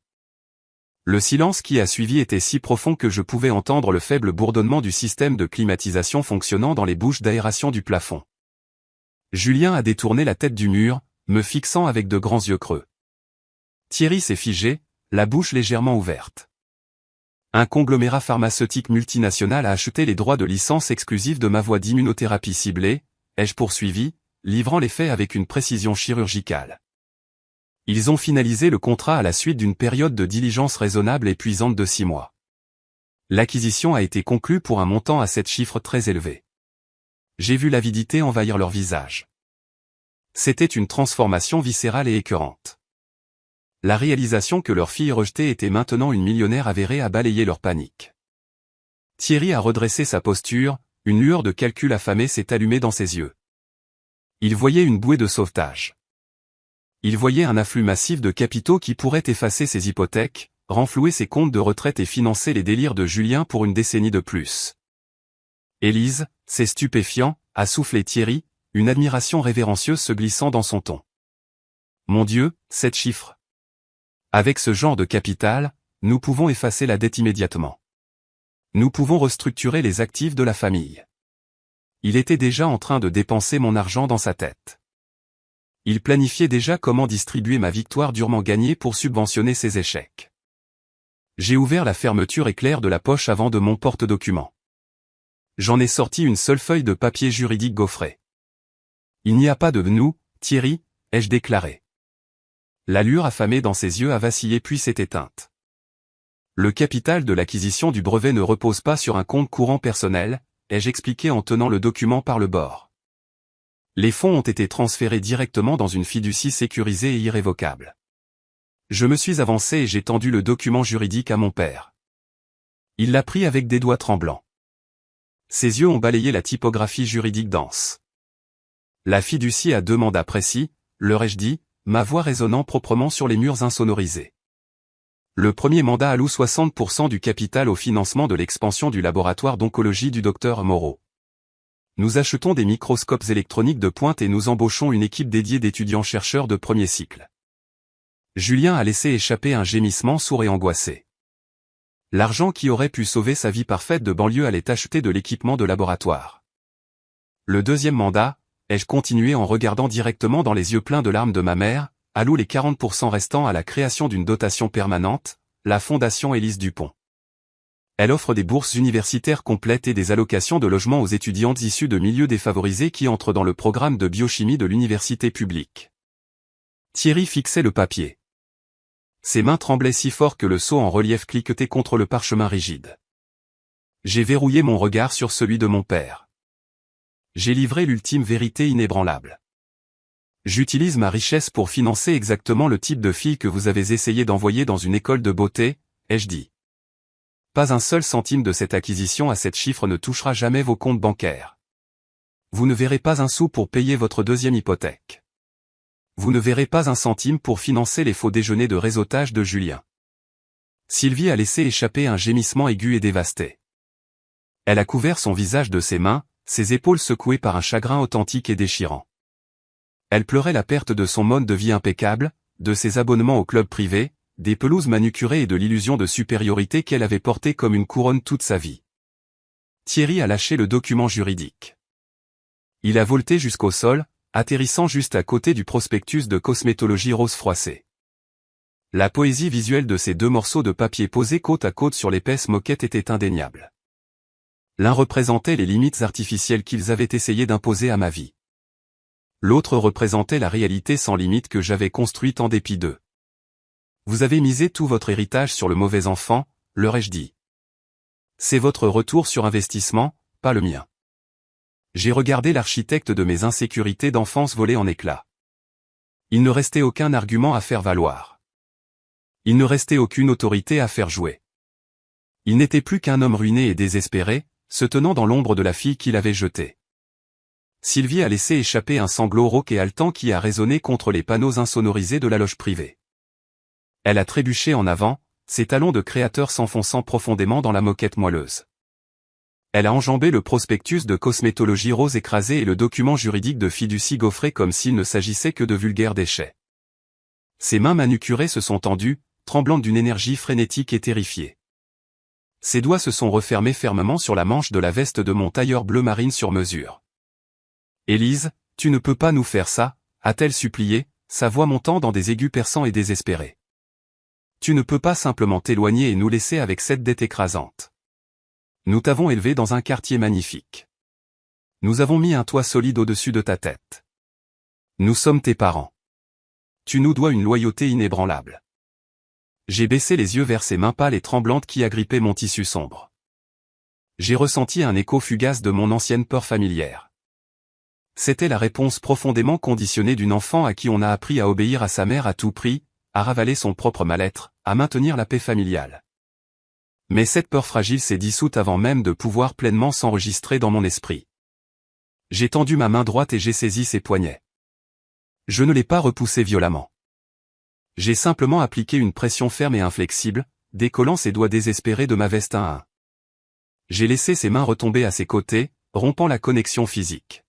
Le silence qui a suivi était si profond que je pouvais entendre le faible bourdonnement du système de climatisation fonctionnant dans les bouches d'aération du plafond. Julien a détourné la tête du mur, me fixant avec de grands yeux creux. Thierry s'est figé, la bouche légèrement ouverte. Un conglomérat pharmaceutique multinational a acheté les droits de licence exclusive de ma voie d'immunothérapie ciblée, ai-je poursuivi, livrant les faits avec une précision chirurgicale. Ils ont finalisé le contrat à la suite d'une période de diligence raisonnable épuisante de 6 mois. L'acquisition a été conclue pour un montant à 7 chiffres très élevé. J'ai vu l'avidité envahir leur visage. C'était une transformation viscérale et écœurante. La réalisation que leur fille rejetée était maintenant une millionnaire avérée a balayé leur panique. Thierry a redressé sa posture, une lueur de calcul affamé s'est allumée dans ses yeux. Il voyait une bouée de sauvetage. Il voyait un afflux massif de capitaux qui pourrait effacer ses hypothèques, renflouer ses comptes de retraite et financer les délires de Julien pour une décennie de plus. Élise, c'est stupéfiant, a soufflé Thierry, une admiration révérencieuse se glissant dans son ton. Mon Dieu, 7 chiffres. Avec ce genre de capital, nous pouvons effacer la dette immédiatement. Nous pouvons restructurer les actifs de la famille. Il était déjà en train de dépenser mon argent dans sa tête. Il planifiait déjà comment distribuer ma victoire durement gagnée pour subventionner ses échecs. J'ai ouvert la fermeture éclair de la poche avant de mon porte-document. J'en ai sorti une seule feuille de papier juridique gaufrée. Il n'y a pas de nous, Thierry, ai-je déclaré. L'allure affamée dans ses yeux a vacillé puis s'est éteinte. Le capital de l'acquisition du brevet ne repose pas sur un compte courant personnel, ai-je expliqué en tenant le document par le bord. Les fonds ont été transférés directement dans une fiducie sécurisée et irrévocable. Je me suis avancé et j'ai tendu le document juridique à mon père. Il l'a pris avec des doigts tremblants. Ses yeux ont balayé la typographie juridique dense. La fiducie a 2 mandats précis, leur ai-je dit, ma voix résonnant proprement sur les murs insonorisés. Le premier mandat alloue 60% du capital au financement de l'expansion du laboratoire d'oncologie du docteur Moreau. Nous achetons des microscopes électroniques de pointe et nous embauchons une équipe dédiée d'étudiants-chercheurs de premier cycle. Julien a laissé échapper un gémissement sourd et angoissé. L'argent qui aurait pu sauver sa vie parfaite de banlieue allait acheter de l'équipement de laboratoire. Le deuxième mandat, ai-je continué en regardant directement dans les yeux pleins de larmes de ma mère, alloue les 40% restants à la création d'une dotation permanente, la Fondation Élise Dupont. Elle offre des bourses universitaires complètes et des allocations de logement aux étudiantes issues de milieux défavorisés qui entrent dans le programme de biochimie de l'université publique. Thierry fixait le papier. Ses mains tremblaient si fort que le sceau en relief cliquetait contre le parchemin rigide. J'ai verrouillé mon regard sur celui de mon père. J'ai livré l'ultime vérité inébranlable. J'utilise ma richesse pour financer exactement le type de fille que vous avez essayé d'envoyer dans une école de beauté, ai-je dit. Pas un seul centime de cette acquisition à 7 chiffres ne touchera jamais vos comptes bancaires. Vous ne verrez pas un sou pour payer votre deuxième hypothèque. vous ne verrez pas un centime pour financer les faux déjeuners de réseautage de Julien. Sylvie a laissé échapper un gémissement aigu et dévasté. Elle a couvert son visage de ses mains, ses épaules secouées par un chagrin authentique et déchirant. Elle pleurait la perte de son mode de vie impeccable, de ses abonnements au club privé, des pelouses manucurées et de l'illusion de supériorité qu'elle avait portée comme une couronne toute sa vie. Thierry a lâché le document juridique. Il a volté jusqu'au sol, atterrissant juste à côté du prospectus de cosmétologie rose froissée. La poésie visuelle de ces deux morceaux de papier posés côte à côte sur l'épaisse moquette était indéniable. L'un représentait les limites artificielles qu'ils avaient essayé d'imposer à ma vie. L'autre représentait la réalité sans limite que j'avais construite en dépit d'eux. Vous avez misé tout votre héritage sur le mauvais enfant, leur ai-je dit. C'est votre retour sur investissement, pas le mien. J'ai regardé l'architecte de mes insécurités d'enfance voler en éclats. Il ne restait aucun argument à faire valoir. Il ne restait aucune autorité à faire jouer. Il n'était plus qu'un homme ruiné et désespéré, se tenant dans l'ombre de la fille qu'il avait jetée. Sylvie a laissé échapper un sanglot rauque et haletant qui a résonné contre les panneaux insonorisés de la loge privée. Elle a trébuché en avant, ses talons de créateur s'enfonçant profondément dans la moquette moelleuse. Elle a enjambé le prospectus de cosmétologie rose écrasé et le document juridique de fiducie gaufré comme s'il ne s'agissait que de vulgaires déchets. Ses mains manucurées se sont tendues, tremblantes d'une énergie frénétique et terrifiée. Ses doigts se sont refermés fermement sur la manche de la veste de mon tailleur bleu marine sur mesure. « Élise, tu ne peux pas nous faire ça » a-t-elle supplié, sa voix montant dans des aigus perçants et désespérés. « Tu ne peux pas simplement t'éloigner et nous laisser avec cette dette écrasante. Nous t'avons élevé dans un quartier magnifique. Nous avons mis un toit solide au-dessus de ta tête. Nous sommes tes parents. Tu nous dois une loyauté inébranlable. » J'ai baissé les yeux vers ses mains pâles et tremblantes qui agrippaient mon tissu sombre. J'ai ressenti un écho fugace de mon ancienne peur familière. C'était la réponse profondément conditionnée d'une enfant à qui on a appris à obéir à sa mère à tout prix, à ravaler son propre mal-être, à maintenir la paix familiale. Mais cette peur fragile s'est dissoute avant même de pouvoir pleinement s'enregistrer dans mon esprit. J'ai tendu ma main droite et j'ai saisi ses poignets. Je ne l'ai pas repoussé violemment. J'ai simplement appliqué une pression ferme et inflexible, décollant ses doigts désespérés de ma veste un à un. J'ai laissé ses mains retomber à ses côtés, rompant la connexion physique.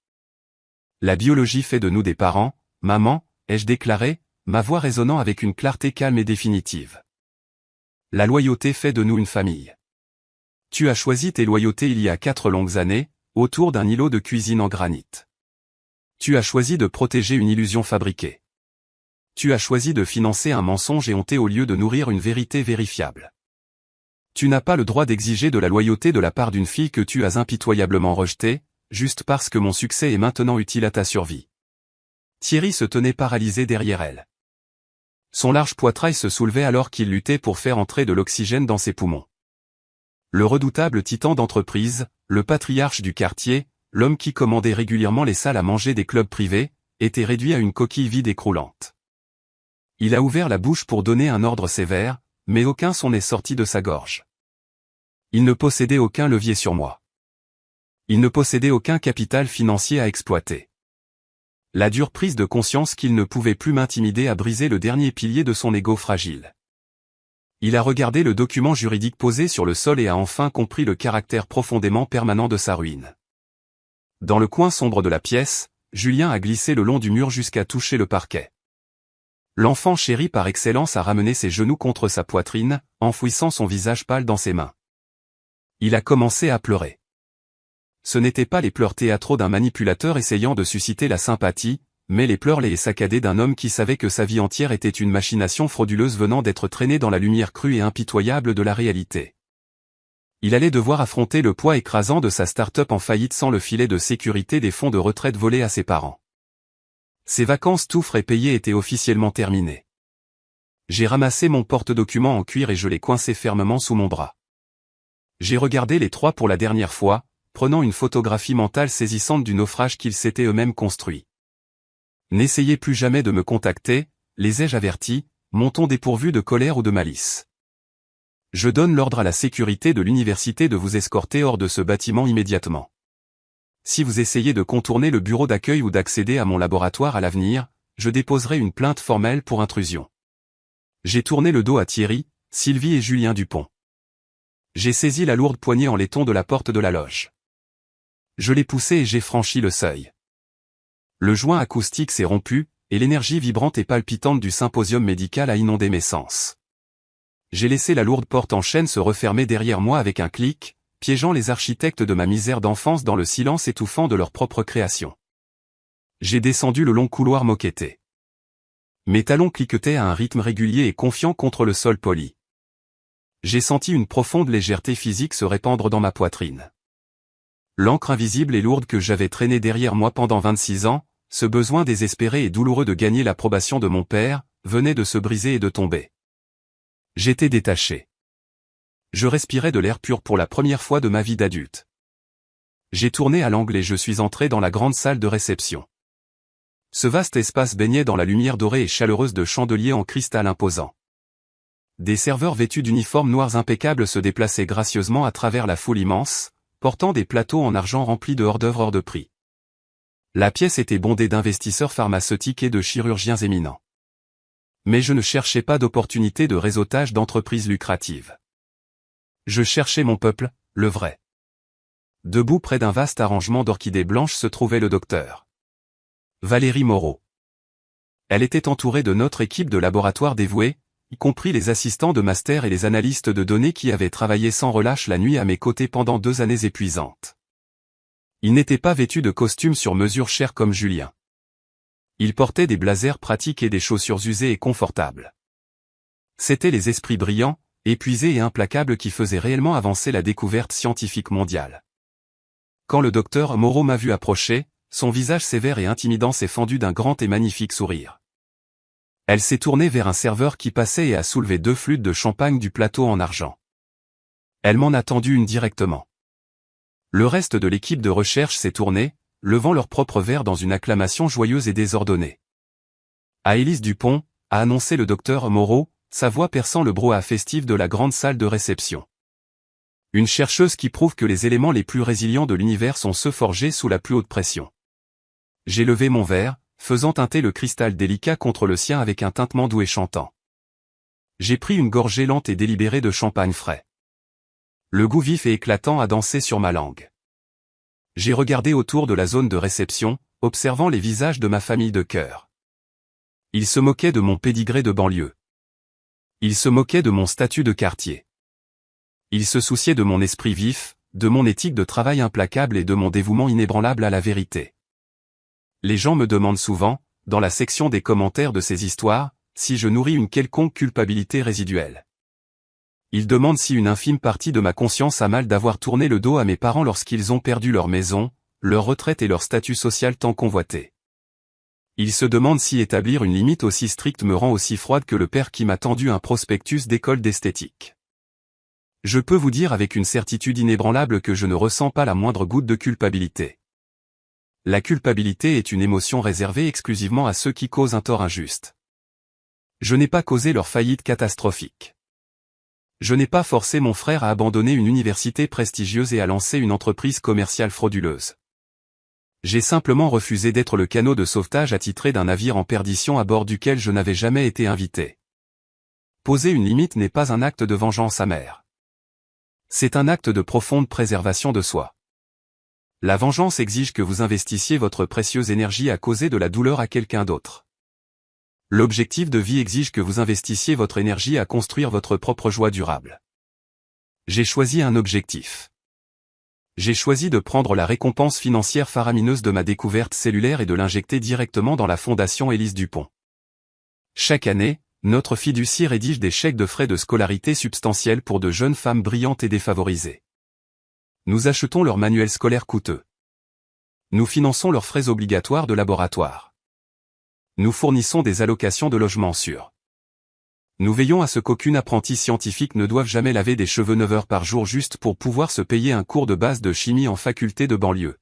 La biologie fait de nous des parents, maman, ai-je déclaré, ma voix résonnant avec une clarté calme et définitive. La loyauté fait de nous une famille. Tu as choisi tes loyautés il y a 4 longues années, autour d'un îlot de cuisine en granit. Tu as choisi de protéger une illusion fabriquée. Tu as choisi de financer un mensonge éhonté au lieu de nourrir une vérité vérifiable. Tu n'as pas le droit d'exiger de la loyauté de la part d'une fille que tu as impitoyablement rejetée, juste parce que mon succès est maintenant utile à ta survie. Thierry se tenait paralysé derrière elle. Son large poitrail se soulevait alors qu'il luttait pour faire entrer de l'oxygène dans ses poumons. Le redoutable titan d'entreprise, le patriarche du quartier, l'homme qui commandait régulièrement les salles à manger des clubs privés, était réduit à une coquille vide écroulante. Il a ouvert la bouche pour donner un ordre sévère, mais aucun son n'est sorti de sa gorge. Il ne possédait aucun levier sur moi. Il ne possédait aucun capital financier à exploiter. La dure prise de conscience qu'il ne pouvait plus m'intimider a brisé le dernier pilier de son ego fragile. Il a regardé le document juridique posé sur le sol et a enfin compris le caractère profondément permanent de sa ruine. Dans le coin sombre de la pièce, Julien a glissé le long du mur jusqu'à toucher le parquet. L'enfant chéri par excellence a ramené ses genoux contre sa poitrine, enfouissant son visage pâle dans ses mains. Il a commencé à pleurer. Ce n'étaient pas les pleurs théâtraux d'un manipulateur essayant de susciter la sympathie, mais les pleurs laids et saccadés d'un homme qui savait que sa vie entière était une machination frauduleuse venant d'être traînée dans la lumière crue et impitoyable de la réalité. Il allait devoir affronter le poids écrasant de sa start-up en faillite sans le filet de sécurité des fonds de retraite volés à ses parents. Ses vacances tout frais payées étaient officiellement terminées. J'ai ramassé mon porte-documents en cuir et je l'ai coincé fermement sous mon bras. J'ai regardé les trois pour la dernière fois, prenant une photographie mentale saisissante du naufrage qu'ils s'étaient eux-mêmes construit. N'essayez plus jamais de me contacter, les ai-je avertis, mon ton dépourvu de colère ou de malice. Je donne l'ordre à la sécurité de l'université de vous escorter hors de ce bâtiment immédiatement. Si vous essayez de contourner le bureau d'accueil ou d'accéder à mon laboratoire à l'avenir, je déposerai une plainte formelle pour intrusion. J'ai tourné le dos à Thierry, Sylvie et Julien Dupont. J'ai saisi la lourde poignée en laiton de la porte de la loge. Je l'ai poussée et j'ai franchi le seuil. Le joint acoustique s'est rompu, et l'énergie vibrante et palpitante du symposium médical a inondé mes sens. J'ai laissé la lourde porte en chêne se refermer derrière moi avec un clic, piégeant les architectes de ma misère d'enfance dans le silence étouffant de leur propre création. J'ai descendu le long couloir moquetté. Mes talons cliquetaient à un rythme régulier et confiant contre le sol poli. J'ai senti une profonde légèreté physique se répandre dans ma poitrine. L'encre invisible et lourde que j'avais traînée derrière moi pendant 26 ans, ce besoin désespéré et douloureux de gagner l'approbation de mon père, venait de se briser et de tomber. J'étais détaché. Je respirais de l'air pur pour la première fois de ma vie d'adulte. J'ai tourné à l'angle et je suis entré dans la grande salle de réception. Ce vaste espace baignait dans la lumière dorée et chaleureuse de chandeliers en cristal imposant. Des serveurs vêtus d'uniformes noirs impeccables se déplaçaient gracieusement à travers la foule immense, portant des plateaux en argent remplis de hors-d'œuvre hors de prix. La pièce était bondée d'investisseurs pharmaceutiques et de chirurgiens éminents. Mais je ne cherchais pas d'opportunité de réseautage d'entreprises lucratives. Je cherchais mon peuple, le vrai. Debout près d'un vaste arrangement d'orchidées blanches se trouvait le docteur Valérie Moreau. Elle était entourée de notre équipe de laboratoire dévouée, y compris les assistants de master et les analystes de données qui avaient travaillé sans relâche la nuit à mes côtés pendant 2 années épuisantes. Ils n'étaient pas vêtus de costumes sur mesure chers comme Julien. Ils portaient des blazers pratiques et des chaussures usées et confortables. C'étaient les esprits brillants, épuisés et implacables qui faisaient réellement avancer la découverte scientifique mondiale. Quand le docteur Moreau m'a vu approcher, son visage sévère et intimidant s'est fendu d'un grand et magnifique sourire. Elle s'est tournée vers un serveur qui passait et a soulevé 2 flûtes de champagne du plateau en argent. Elle m'en a tendu une directement. Le reste de l'équipe de recherche s'est tourné, levant leur propre verre dans une acclamation joyeuse et désordonnée. À Élise Dupont, a annoncé le docteur Moreau, sa voix perçant le brouhaha festif de la grande salle de réception. Une chercheuse qui prouve que les éléments les plus résilients de l'univers sont ceux forgés sous la plus haute pression. J'ai levé mon verre, faisant teinter le cristal délicat contre le sien avec un tintement doux et chantant. J'ai pris une gorgée lente et délibérée de champagne frais. Le goût vif et éclatant a dansé sur ma langue. J'ai regardé autour de la zone de réception, observant les visages de ma famille de cœur. Ils se moquaient de mon pédigré de banlieue. Ils se moquaient de mon statut de quartier. Ils se souciaient de mon esprit vif, de mon éthique de travail implacable et de mon dévouement inébranlable à la vérité. Les gens me demandent souvent, dans la section des commentaires de ces histoires, si je nourris une quelconque culpabilité résiduelle. Ils demandent si une infime partie de ma conscience a mal d'avoir tourné le dos à mes parents lorsqu'ils ont perdu leur maison, leur retraite et leur statut social tant convoité. Ils se demandent si établir une limite aussi stricte me rend aussi froide que le père qui m'a tendu un prospectus d'école d'esthétique. Je peux vous dire avec une certitude inébranlable que je ne ressens pas la moindre goutte de culpabilité. La culpabilité est une émotion réservée exclusivement à ceux qui causent un tort injuste. Je n'ai pas causé leur faillite catastrophique. Je n'ai pas forcé mon frère à abandonner une université prestigieuse et à lancer une entreprise commerciale frauduleuse. J'ai simplement refusé d'être le canot de sauvetage attitré d'un navire en perdition à bord duquel je n'avais jamais été invité. Poser une limite n'est pas un acte de vengeance amère. C'est un acte de profonde préservation de soi. La vengeance exige que vous investissiez votre précieuse énergie à causer de la douleur à quelqu'un d'autre. L'objectif de vie exige que vous investissiez votre énergie à construire votre propre joie durable. J'ai choisi un objectif. J'ai choisi de prendre la récompense financière faramineuse de ma découverte cellulaire et de l'injecter directement dans la fondation Élise Dupont. Chaque année, notre fiducie rédige des chèques de frais de scolarité substantiels pour de jeunes femmes brillantes et défavorisées. Nous achetons leurs manuels scolaires coûteux. Nous finançons leurs frais obligatoires de laboratoire. Nous fournissons des allocations de logement sûr. Nous veillons à ce qu'aucune apprentie scientifique ne doive jamais laver des cheveux 9 heures par jour juste pour pouvoir se payer un cours de base de chimie en faculté de banlieue.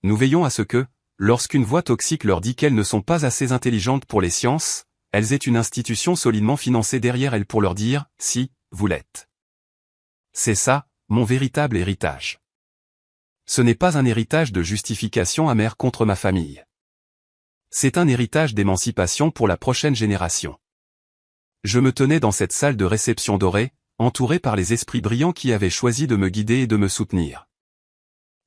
Nous veillons à ce que, lorsqu'une voix toxique leur dit qu'elles ne sont pas assez intelligentes pour les sciences, elles aient une institution solidement financée derrière elles pour leur dire « si, vous l'êtes ». C'est ça, mon véritable héritage. Ce n'est pas un héritage de justification amère contre ma famille. C'est un héritage d'émancipation pour la prochaine génération. Je me tenais dans cette salle de réception dorée, entouré par les esprits brillants qui avaient choisi de me guider et de me soutenir.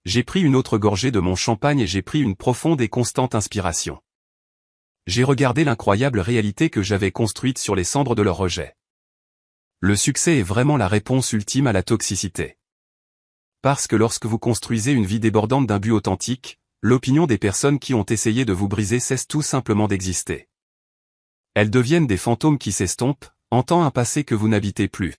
J'ai pris une autre gorgée de mon champagne et j'ai pris une profonde et constante inspiration. J'ai regardé l'incroyable réalité que j'avais construite sur les cendres de leur rejet. Le succès est vraiment la réponse ultime à la toxicité. Parce que lorsque vous construisez une vie débordante d'un but authentique, l'opinion des personnes qui ont essayé de vous briser cesse tout simplement d'exister. Elles deviennent des fantômes qui s'estompent, hantant un passé que vous n'habitez plus.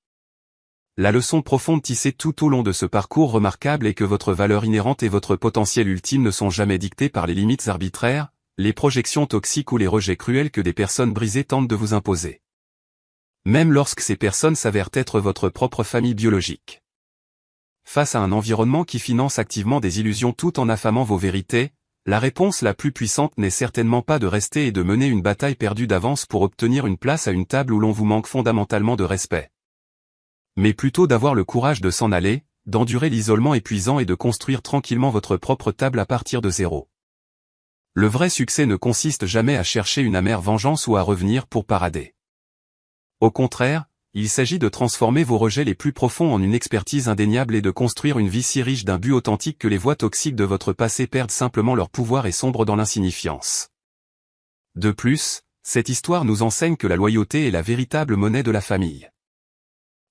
La leçon profonde tissée tout au long de ce parcours remarquable est que votre valeur inhérente et votre potentiel ultime ne sont jamais dictés par les limites arbitraires, les projections toxiques ou les rejets cruels que des personnes brisées tentent de vous imposer. Même lorsque ces personnes s'avèrent être votre propre famille biologique. Face à un environnement qui finance activement des illusions tout en affamant vos vérités, la réponse la plus puissante n'est certainement pas de rester et de mener une bataille perdue d'avance pour obtenir une place à une table où l'on vous manque fondamentalement de respect. Mais plutôt d'avoir le courage de s'en aller, d'endurer l'isolement épuisant et de construire tranquillement votre propre table à partir de zéro. Le vrai succès ne consiste jamais à chercher une amère vengeance ou à revenir pour parader. Au contraire, il s'agit de transformer vos rejets les plus profonds en une expertise indéniable et de construire une vie si riche d'un but authentique que les voix toxiques de votre passé perdent simplement leur pouvoir et sombrent dans l'insignifiance. De plus, cette histoire nous enseigne que la loyauté est la véritable monnaie de la famille.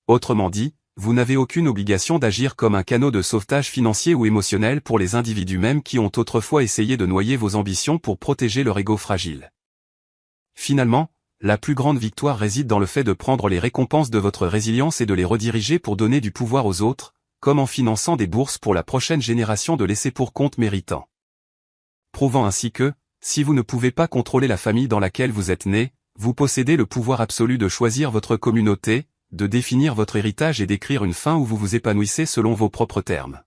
Autrement dit, vous n'avez aucune obligation d'agir comme un canot de sauvetage financier ou émotionnel pour les individus mêmes qui ont autrefois essayé de noyer vos ambitions pour protéger leur ego fragile. Finalement, la plus grande victoire réside dans le fait de prendre les récompenses de votre résilience et de les rediriger pour donner du pouvoir aux autres, comme en finançant des bourses pour la prochaine génération de laissés-pour-compte méritants. Prouvant ainsi que, si vous ne pouvez pas contrôler la famille dans laquelle vous êtes né, vous possédez le pouvoir absolu de choisir votre communauté, de définir votre héritage et d'écrire une fin où vous vous épanouissez selon vos propres termes.